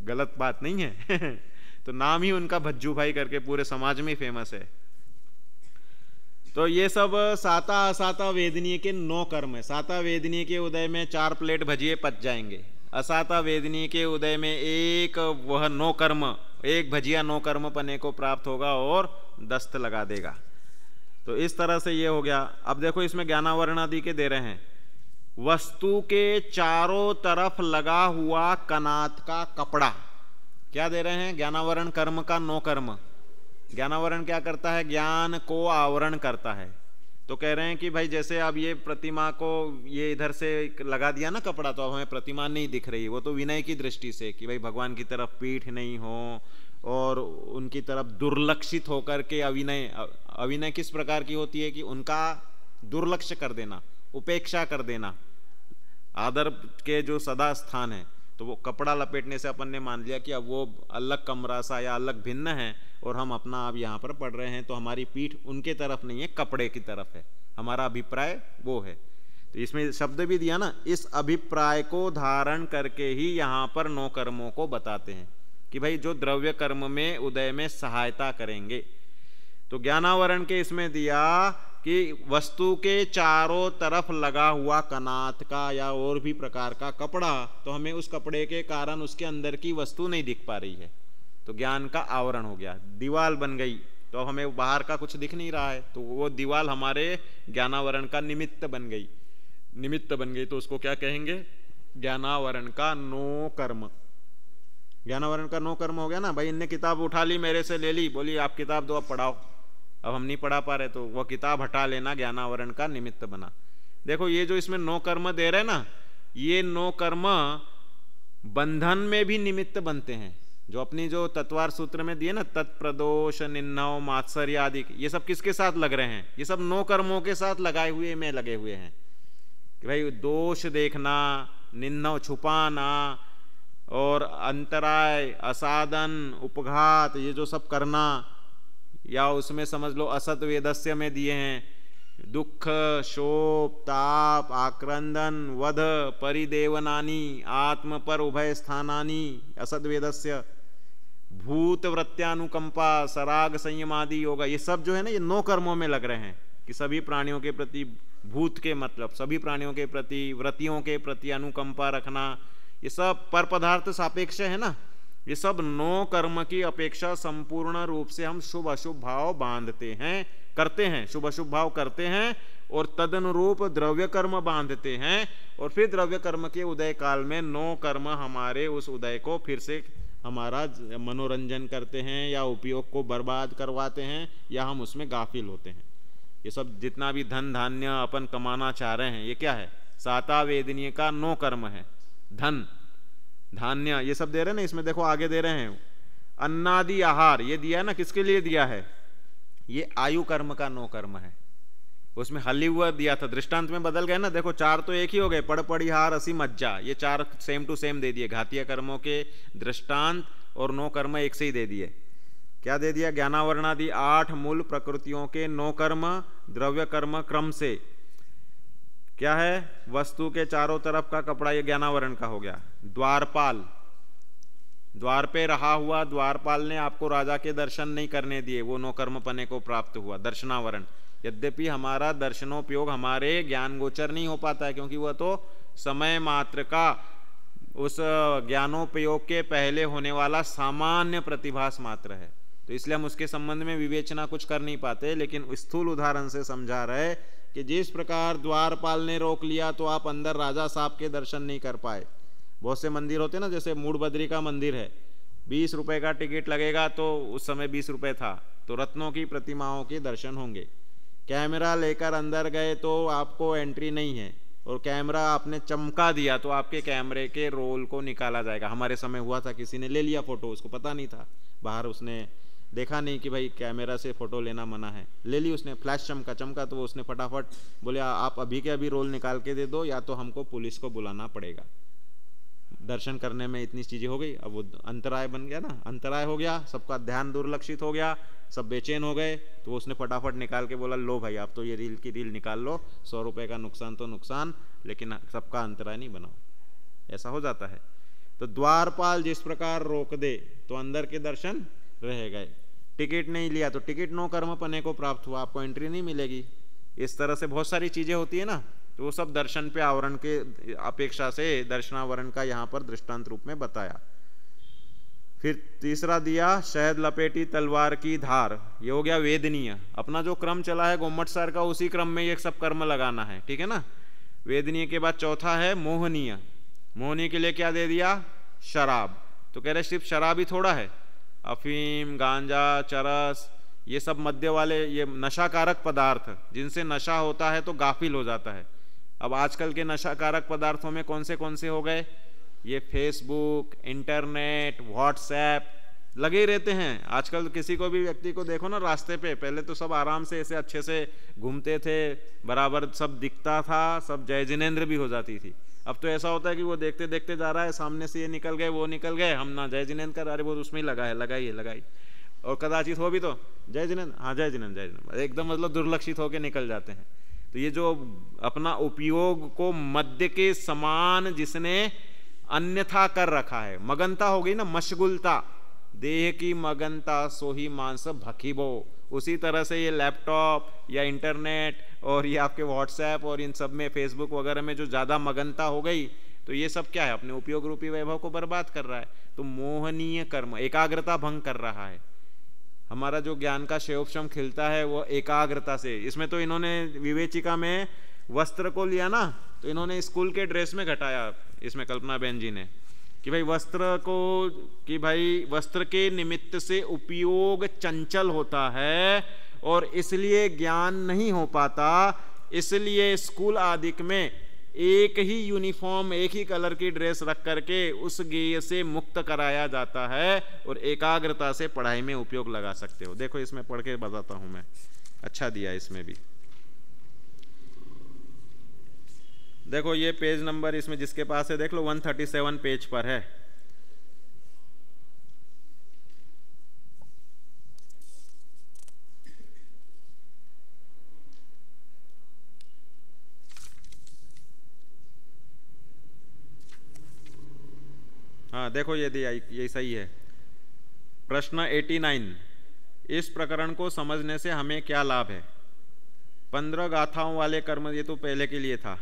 गलत बात नहीं है। तो नाम ही उनका भज्जू भाई करके पूरे समाज में फेमस है। तो ये सब साता असाता वेदनीय के 9 कर्म है। साता वेदनीय के उदय में 4 प्लेट भजिए पच जाएंगे, असाता वेदनीय के उदय में वह 9 कर्म, एक भजिया 9 कर्म पने को प्राप्त होगा और दस्त लगा देगा। तो इस तरह से ये हो गया। अब देखो इसमें ज्ञानावरण आदि के दे रहे हैं, वस्तु के चारों तरफ लगा हुआ कनात का कपड़ा। क्या दे रहे हैं? ज्ञानावरण कर्म का 9 कर्म। ज्ञानावरण क्या करता है? ज्ञान को आवरण करता है। तो कह रहे हैं कि भाई जैसे अब ये प्रतिमा को ये इधर से लगा दिया ना कपड़ा, तो अब हमें प्रतिमा नहीं दिख रही, वो तो विनय की दृष्टि से कि भाई भगवान की तरफ पीठ नहीं हो और उनकी तरफ दुर्लक्षित होकर के अविनय किस प्रकार की होती है कि उनका दुर्लक्ष्य कर देना, उपेक्षा कर देना, आदर के जो सदा स्थान है। तो वो कपड़ा लपेटने से अपन ने मान लिया कि अब वो अलग कमरा सा या अलग भिन्न है और हम अपना अब यहाँ पर पढ़ रहे हैं, तो हमारी पीठ उनके तरफ नहीं है, कपड़े की तरफ है, हमारा अभिप्राय वो है। तो इसमें शब्द भी दिया ना, इस अभिप्राय को धारण करके ही यहाँ पर 9 कर्मों को बताते हैं कि भाई जो द्रव्य कर्म में उदय में सहायता करेंगे। तो ज्ञानावरण के इसमें दिया कि वस्तु के चारों तरफ लगा हुआ कनात का या और भी प्रकार का कपड़ा, तो हमें उस कपड़े के कारण उसके अंदर की वस्तु नहीं दिख पा रही है, तो ज्ञान का आवरण हो गया। दीवाल बन गई तो हमें बाहर का कुछ दिख नहीं रहा है, तो वो दीवाल हमारे ज्ञानावरण का निमित्त बन गई। तो उसको क्या कहेंगे? ज्ञानावरण का 9 कर्म। ज्ञानावरण का 9 कर्म हो गया ना। भाई इनने किताब उठा ली, मेरे से ले ली, बोली आप किताब दो, अब पढ़ाओ। अब हम नहीं पढ़ा पा रहे, तो वह किताब हटा लेना ज्ञानावरण का निमित्त बना। देखो ये जो इसमें 9 कर्म दे रहे ना, ये 9 कर्म बंधन में भी निमित्त बनते हैं। जो अपनी जो तत्वार सूत्र में दिए ना, तत्प्रदोष, निन्नव, मात्सर्य आदि, ये सब किसके साथ लग रहे हैं? ये सब 9 कर्मों के साथ लगे हुए हैं कि भाई दोष देखना, निन्नव छुपाना और अंतराय, असाधन, उपघात, ये जो सब करना, या उसमें समझ लो असत वेदस्य में दिए हैं, दुख, शोक, ताप, आक्रंदन, वध, परिदेवनानी, आत्म पर उभय स्थानानी, असत वेदस्य, भूत वृत्त्यानुकंपा, सराग, संयम आदि योगा, ये सब जो है ना, ये 9 कर्मों में लग रहे हैं कि सभी प्राणियों के प्रति, भूत के मतलब सभी प्राणियों के प्रति, वृत्तियों के प्रति अनुकंपा रखना, ये सब पर पदार्थ सापेक्ष है ना। ये सब 9 कर्म की अपेक्षा संपूर्ण रूप से हम शुभ अशुभ भाव बांधते हैं, करते हैं, शुभ अशुभ भाव करते हैं और तदनुरूप द्रव्य कर्म बांधते हैं। और फिर द्रव्य कर्म के उदय काल में 9 कर्म हमारे उस उदय को फिर से हमारा मनोरंजन करते हैं या उपयोग को बर्बाद करवाते हैं या हम उसमें गाफिल होते हैं। ये सब जितना भी धन धान्य अपन कमाना चाह रहे हैं, ये क्या है? साता वेदनीय का 9 कर्म है। धन, धान्य, ये सब दे रहे हैं ना, इसमें देखो आगे दे रहे हैं अन्नादि आहार, ये दिया ना, किसके लिए दिया है? ये आयु कर्म का 9 कर्म है। उसमें हली हुआ दिया था, दृष्टांत में बदल गए ना, देखो 4 तो एक ही हो गए, पड़ पड़िहार असी मज्जा, ये 4 सेम टू सेम दे दिए। घातीय कर्मों के दृष्टांत और 9 कर्म एक से ही दे दिए। क्या दे दिया? ज्ञानावरणादि 8 मूल प्रकृतियों के 9 कर्म द्रव्य कर्म क्रम से। क्या है? वस्तु के चारों तरफ का कपड़ा, ये ज्ञानावरण का हो गया। द्वारपाल, द्वार पे रहा हुआ द्वारपाल ने आपको राजा के दर्शन नहीं करने दिए, वो 9 कर्म पने को प्राप्त हुआ, दर्शनावरण। यद्यपि हमारा दर्शनोपयोग हमारे ज्ञान गोचर नहीं हो पाता है, क्योंकि वह तो समय मात्र का उस ज्ञानोपयोग के पहले होने वाला सामान्य प्रतिभास मात्र है, तो इसलिए हम उसके संबंध में विवेचना कुछ कर नहीं पाते। लेकिन स्थूल उदाहरण से समझा रहे कि जिस प्रकार द्वारपाल ने रोक लिया तो आप अंदर राजा साहब के दर्शन नहीं कर पाए। बहुत से मंदिर होते हैं ना, जैसे मूड़बद्री का मंदिर है, 20 रुपए का टिकट लगेगा, तो उस समय 20 रुपए था, तो रत्नों की प्रतिमाओं के दर्शन होंगे। कैमरा लेकर अंदर गए तो आपको एंट्री नहीं है, और कैमरा आपने चमका दिया तो आपके कैमरे के रोल को निकाला जाएगा। हमारे समय हुआ था, किसी ने ले लिया फोटो, उसको पता नहीं था, बाहर उसने देखा नहीं कि भाई कैमरा से फोटो लेना मना है, ले ली उसने, फ्लैश चमका तो वो उसने फटाफट बोले आप अभी के अभी रोल निकाल के दे दो, या तो हमको पुलिस को बुलाना पड़ेगा। दर्शन करने में इतनी चीजें हो गई, अब वो अंतराय बन गया ना, अंतराय हो गया, सबका ध्यान दुर्लक्षित हो गया, सब बेचैन हो गए, तो उसने फटाफट निकाल के बोला लो भाई आप तो ये रील की रील निकाल लो, 100 रुपए का नुकसान तो नुकसान, लेकिन सबका अंतराय नहीं बनाओ। ऐसा हो जाता है। तो द्वारपाल जिस प्रकार रोक दे तो अंदर के दर्शन रह गए। टिकट नहीं लिया तो टिकट 9 कर्म पने को प्राप्त हुआ, आपको एंट्री नहीं मिलेगी। इस तरह से बहुत सारी चीजें होती है ना, तो वो सब दर्शन पे आवरण के अपेक्षा से दर्शनावरण का यहाँ पर दृष्टांत रूप में बताया। फिर तीसरा दिया शहद लपेटी तलवार की धार, ये हो गया वेदनीय। अपना जो क्रम चला है गोम्मट सर का, उसी क्रम में ये सब कर्म लगाना है, ठीक है ना। वेदनीय के बाद चौथा है मोहनीय। मोहनीय के लिए क्या दे दिया? शराब। तो कह रहे सिर्फ शराब ही थोड़ा है, अफीम, गांजा, चरस, ये सब मद्य वाले, ये नशाकारक पदार्थ जिनसे नशा होता है तो गाफिल हो जाता है। अब आजकल के नशाकारक पदार्थों में कौन से हो गए? ये फेसबुक, इंटरनेट, व्हाट्सएप लगे ही रहते हैं। आजकल किसी को भी व्यक्ति को देखो ना रास्ते पे, पहले तो सब आराम से ऐसे अच्छे से घूमते थे, बराबर सब दिखता था, सब जय जिनेंद्र भी हो जाती थी। अब तो ऐसा होता है कि वो देखते देखते जा रहा है, सामने से ये निकल गए, वो निकल गए, हम ना जय जिनेंद्र कर, अरे वो उसमें ही लगाई, और कदाचित हो भी तो जय जिनेंद्र, हाँ जय जिनेंद्र, एकदम मतलब दुर्लक्षित होकर निकल जाते हैं। तो ये जो अपना उपयोग को मद्य के समान जिसने अन्यथा कर रखा है, मगनता हो गई ना, मशगुलता, देह की मगनता सोही मांस भकीबो, उसी तरह से ये लैपटॉप या इंटरनेट और ये आपके व्हाट्सएप और इन सब में, फेसबुक वगैरह में जो ज़्यादा मगनता हो गई, तो ये सब क्या है? अपने उपयोग रूपी वैभव को बर्बाद कर रहा है। तो मोहनीय कर्म, एकाग्रता भंग कर रहा है। हमारा जो ज्ञान का शैवक्षम खिलता है वो एकाग्रता से। इसमें तो इन्होंने विवेचिका में वस्त्र को लिया ना, तो इन्होंने स्कूल के ड्रेस में घटाया, इसमें कल्पना बहन जी ने, कि भाई वस्त्र को, कि भाई वस्त्र के निमित्त से उपयोग चंचल होता है और इसलिए ज्ञान नहीं हो पाता, इसलिए स्कूल आदि में एक ही यूनिफॉर्म, एक ही कलर की ड्रेस रख करके उस गेय से मुक्त कराया जाता है और एकाग्रता से पढ़ाई में उपयोग लगा सकते हो। देखो इसमें पढ़ के बताता हूं मैं, अच्छा दिया इसमें भी। देखो ये पेज नंबर इसमें जिसके पास है देख लो, 137 पेज पर है। हाँ देखो ये दिया, ये सही है। प्रश्न 89, इस प्रकरण को समझने से हमें क्या लाभ है? 15 गाथाओं वाले कर्म, ये तो पहले के लिए था।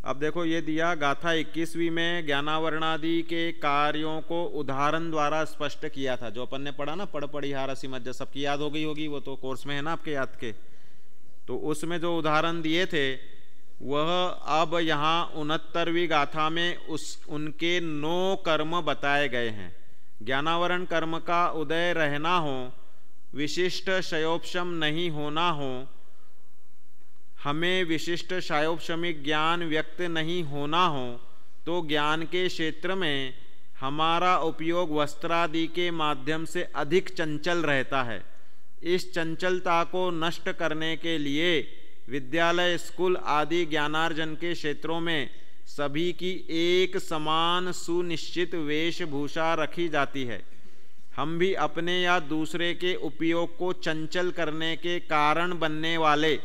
अब देखो ये दिया, गाथा 21वीं में ज्ञानावरणादि के कार्यों को उदाहरण द्वारा स्पष्ट किया था, जो अपन ने पढ़ा ना, पढ़ पढ़िहार असी मज्जा, सबकी याद हो गई होगी, वो तो कोर्स में है ना आपके याद के। तो उसमें जो उदाहरण दिए थे वह अब यहाँ 69वीं गाथा में उनके 9 कर्म बताए गए हैं। ज्ञानावरण कर्म का उदय रहना हो, विशिष्ट शयोपशम नहीं होना हो, हमें विशिष्ट शायोपशमिक ज्ञान व्यक्त नहीं होना हो तो ज्ञान के क्षेत्र में हमारा उपयोग वस्त्रादि के माध्यम से अधिक चंचल रहता है। इस चंचलता को नष्ट करने के लिए विद्यालय, स्कूल आदि ज्ञानार्जन के क्षेत्रों में सभी की एक समान सुनिश्चित वेशभूषा रखी जाती है। हम भी अपने या दूसरे के उपयोग को चंचल करने के कारण बनने वाले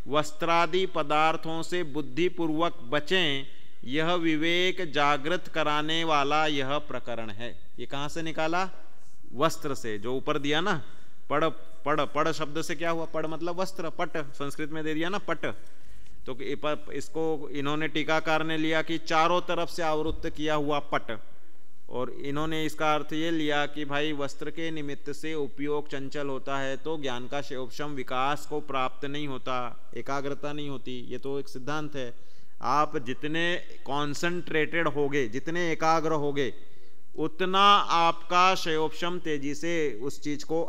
वस्त्रादि पदार्थों से बुद्धिपूर्वक बचें। यह विवेक जागृत कराने वाला यह प्रकरण है। ये कहाँ से निकाला? वस्त्र से, जो ऊपर दिया ना, पड़ पड़ पड़ शब्द से क्या हुआ? पड़ मतलब वस्त्र, पट संस्कृत में दे दिया ना पट। तो इसको इन्होंने टीकाकार ने लिया कि चारों तरफ से आवृत्त किया हुआ पट, और इन्होंने इसका अर्थ ये लिया कि भाई वस्त्र के निमित्त से उपयोग चंचल होता है तो ज्ञान का शैवक्षम विकास को प्राप्त नहीं होता, एकाग्रता नहीं होती। ये तो एक सिद्धांत है। आप जितने कॉन्सेंट्रेटेड होगे, जितने एकाग्र होगे, उतना आपका शैवक्षम तेजी से उस चीज को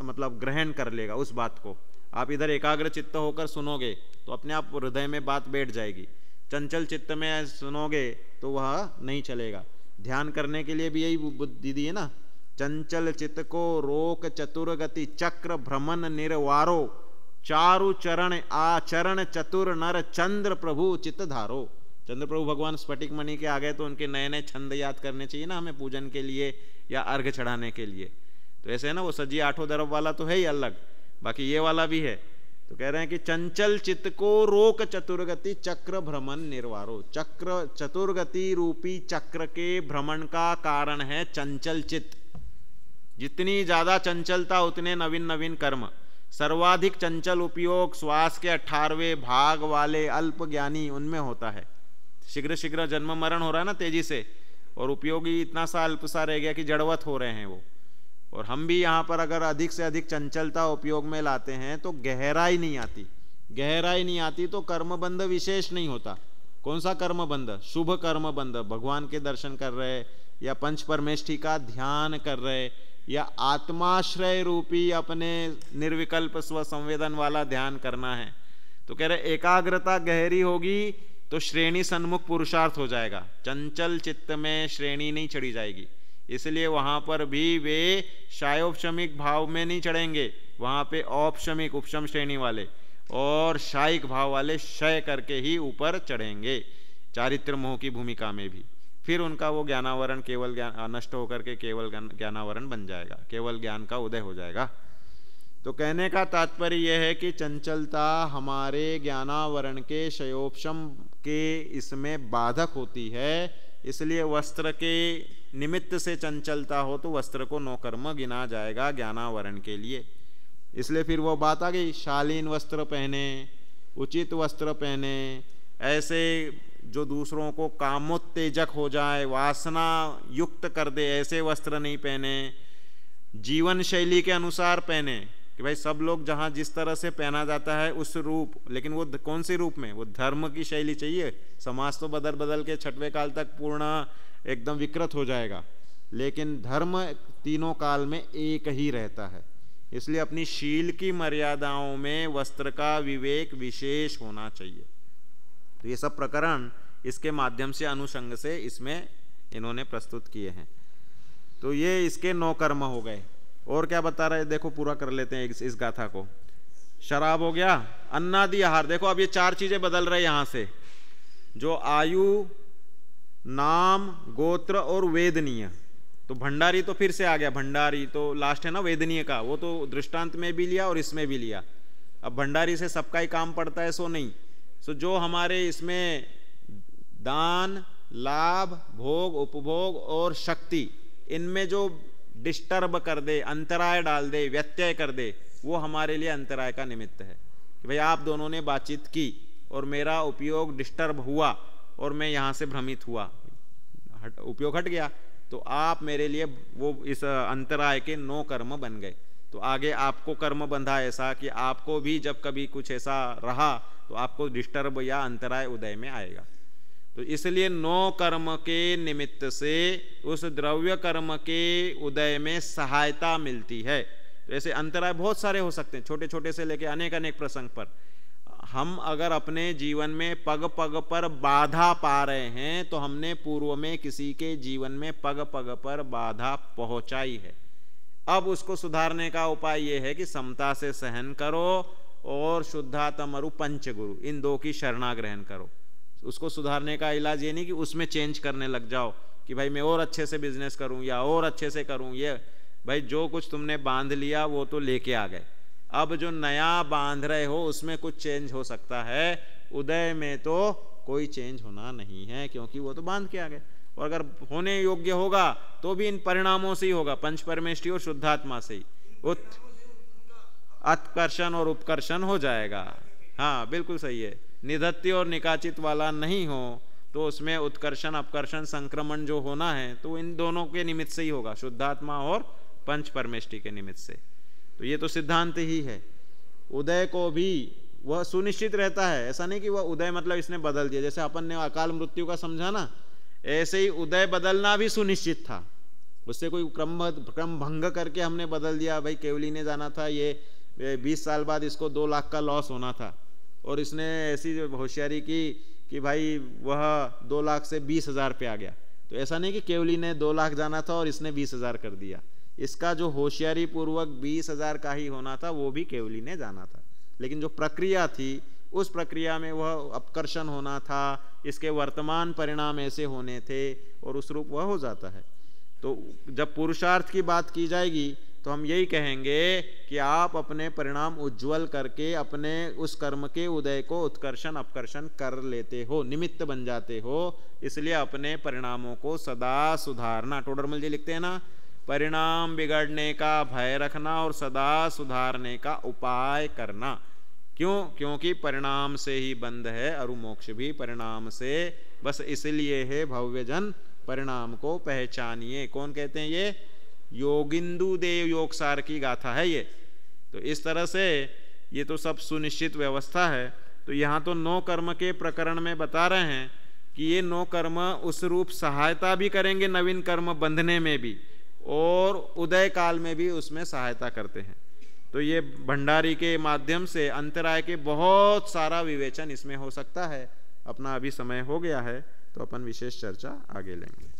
मतलब ग्रहण कर लेगा उस बात को। आप इधर एकाग्र चित्त होकर सुनोगे तो अपने आप हृदय में बात बैठ जाएगी। चंचल चित्त में सुनोगे तो वह नहीं चलेगा। ध्यान करने के लिए भी यही बुद्धि दी है ना, चंचल चित्त को रोक चतुर्गति चक्र भ्रमण निर्वारो, चारु चरण आचरण चतुर नर चंद्र प्रभु चित्त धारो। चंद्र प्रभु भगवान स्फटिक मणि के आ गए तो उनके नए नए छंद याद करने चाहिए ना हमें, पूजन के लिए या अर्घ चढ़ाने के लिए। तो ऐसे है ना, वो सजी आठों दरब वाला तो है ही अलग, बाकी ये वाला भी है। तो कह रहे हैं कि चंचल चित्त को रोक चतुर्गति चक्र भ्रमण निर्वारो। चक्र, चतुर्गति रूपी चक्र के भ्रमण का कारण है चंचल चित्त। जितनी ज्यादा चंचलता उतने नवीन नवीन कर्म। सर्वाधिक चंचल उपयोग श्वास के 18वें भाग वाले अल्प ज्ञानी उनमें होता है। शीघ्र शीघ्र जन्म मरण हो रहा है ना तेजी से, और उपयोगी इतना सा अल्प सा रह गया कि जड़वत हो रहे हैं वो। और हम भी यहाँ पर अगर अधिक से अधिक चंचलता उपयोग में लाते हैं तो गहराई नहीं आती। गहराई नहीं आती तो कर्मबंध विशेष नहीं होता। कौन सा कर्मबंध? शुभ कर्मबंध। भगवान के दर्शन कर रहे, या पंच परमेष्ठी का ध्यान कर रहे, या आत्माश्रय रूपी अपने निर्विकल्प स्व संवेदन वाला ध्यान करना है। तो कह रहे एकाग्रता गहरी होगी तो श्रेणी सन्मुख पुरुषार्थ हो जाएगा। चंचल चित्त में श्रेणी नहीं चढ़ी जाएगी। इसलिए वहां पर भी वे शायोपशमिक भाव में नहीं चढ़ेंगे, वहां पे औपशमिक उपशम श्रेणी वाले और शायिक भाव वाले शय करके ही ऊपर चढ़ेंगे, चारित्र मोह की भूमिका में भी। फिर उनका वो ज्ञानावरण केवल ज्ञान नष्ट होकर के केवल ज्ञानावरण बन जाएगा, केवल ज्ञान का उदय हो जाएगा। तो कहने का तात्पर्य यह है कि चंचलता हमारे ज्ञानावरण के शयोपशम के इसमें बाधक होती है। इसलिए वस्त्र के निमित्त से चंचलता हो तो वस्त्र को नौकर्म गिना जाएगा ज्ञानावरण के लिए। इसलिए फिर वो बात आ गई, शालीन वस्त्र पहने, उचित वस्त्र पहने, ऐसे जो दूसरों को कामोत्तेजक हो जाए, वासना युक्त कर दे, ऐसे वस्त्र नहीं पहने। जीवन शैली के अनुसार पहने कि भाई सब लोग जहाँ जिस तरह से पहना जाता है उस रूप, लेकिन वो कौन से रूप में? वो धर्म की शैली चाहिए। समाज तो बदल बदल के 6वें काल तक पूर्ण एकदम विकृत हो जाएगा, लेकिन धर्म तीनों काल में एक ही रहता है। इसलिए अपनी शील की मर्यादाओं में वस्त्र का विवेक विशेष होना चाहिए। तो ये सब प्रकरण इसके माध्यम से अनुषंग से इसमें इन्होंने प्रस्तुत किए हैं। तो ये इसके 9 कर्म हो गए। और क्या बता रहे हैं देखो, पूरा कर लेते हैं इस गाथा को। शराब हो गया, अन्नादि आहार। देखो अब ये 4 चीजें बदल रहे यहां से, जो आयु, नाम, गोत्र और वेदनीय। तो भंडारी तो फिर से आ गया, भंडारी तो लास्ट है ना वेदनीय का, वो तो दृष्टांत में भी लिया और इसमें भी लिया। अब भंडारी से सबका ही काम पड़ता है सो नहीं, सो जो हमारे इसमें दान, लाभ, भोग, उपभोग और शक्ति, इनमें जो डिस्टर्ब कर दे, अंतराय डाल दे, व्यत्यय कर दे, वो हमारे लिए अंतराय का निमित्त है। कि भाई आप दोनों ने बातचीत की और मेरा उपयोग डिस्टर्ब हुआ और मैं यहाँ से भ्रमित हुआ, उपयोग हट गया, तो आप मेरे लिए वो इस अंतराय के 9 कर्म बन गए। तो आगे आपको कर्म बंधा ऐसा कि आपको भी जब कभी कुछ ऐसा रहा तो आपको डिस्टर्ब या अंतराय उदय में आएगा। तो इसलिए 9 कर्म के निमित्त से उस द्रव्य कर्म के उदय में सहायता मिलती है। तो ऐसे अंतराय बहुत सारे हो सकते हैं, छोटे छोटे से लेके अनेक अनेक प्रसंग पर। हम अगर अपने जीवन में पग पग पर बाधा पा रहे हैं तो हमने पूर्व में किसी के जीवन में पग पग पर बाधा पहुंचाई है। अब उसको सुधारने का उपाय यह है कि समता से सहन करो और शुद्धातमरु पंचगुरु इन दो की शरणा ग्रहण करो। उसको सुधारने का इलाज ये नहीं कि उसमें चेंज करने लग जाओ कि भाई मैं और अच्छे से बिजनेस करूं या और अच्छे से करूं। ये भाई जो कुछ तुमने बांध लिया वो तो लेके आ गए, अब जो नया बांध रहे हो उसमें कुछ चेंज हो सकता है। उदय में तो कोई चेंज होना नहीं है क्योंकि वो तो बांध के आ गए, और अगर होने योग्य होगा तो भी इन परिणामों से ही होगा, पंच परमेष्टि और शुद्धात्मा से ही उत्कर्षण और उपकर्षण हो जाएगा। हाँ बिल्कुल सही है। निधत्य और निकाचित वाला नहीं हो तो उसमें उत्कर्षण अपकर्षण संक्रमण जो होना है तो इन दोनों के निमित्त से ही होगा, शुद्धात्मा और पंच परमेष्टि के निमित्त से। तो ये तो सिद्धांत ही है। उदय को भी वह सुनिश्चित रहता है, ऐसा नहीं कि वह उदय मतलब इसने बदल दिया, जैसे अपन ने अकाल मृत्यु का समझा ना, ऐसे ही उदय बदलना भी सुनिश्चित था। उससे कोई क्रम भंग करके हमने बदल दिया। भाई केवली ने जाना था, ये 20 साल बाद इसको 2 लाख का लॉस होना था और इसने ऐसी होशियारी की कि भाई वह 2 लाख से 20,000 पे आ गया। तो ऐसा नहीं कि केवली ने 2 लाख जाना था और इसने 20,000 कर दिया। इसका जो होशियारी पूर्वक 20,000 का ही होना था वो भी केवली ने जाना था, लेकिन जो प्रक्रिया थी उस प्रक्रिया में वह अपकर्षण होना था, इसके वर्तमान परिणाम ऐसे होने थे और उस रूप वह हो जाता है। तो जब पुरुषार्थ की बात की जाएगी तो हम यही कहेंगे कि आप अपने परिणाम उज्जवल करके अपने उस कर्म के उदय को उत्कर्षण अपकर्षण कर लेते हो, निमित्त बन जाते हो। इसलिए अपने परिणामों को सदा सुधारना, टोडरमल जी लिखते हैं ना, परिणाम बिगड़ने का भय रखना और सदा सुधारने का उपाय करना। क्यों? क्योंकि परिणाम से ही बंध है, अरु मोक्ष भी परिणाम से। बस इसलिए है भव्यजन परिणाम को पहचानिए। कौन कहते हैं? ये योगिंदु देव योगसार की गाथा है ये। तो इस तरह से ये तो सब सुनिश्चित व्यवस्था है। तो यहाँ तो 9 कर्म के प्रकरण में बता रहे हैं कि ये 9 कर्म उस रूप सहायता भी करेंगे नवीन कर्म बंधने में भी, और उदय काल में भी उसमें सहायता करते हैं। तो ये भंडारी के माध्यम से अंतराय के बहुत सारा विवेचन इसमें हो सकता है। अपना अभी समय हो गया है तो अपन विशेष चर्चा आगे लेंगे।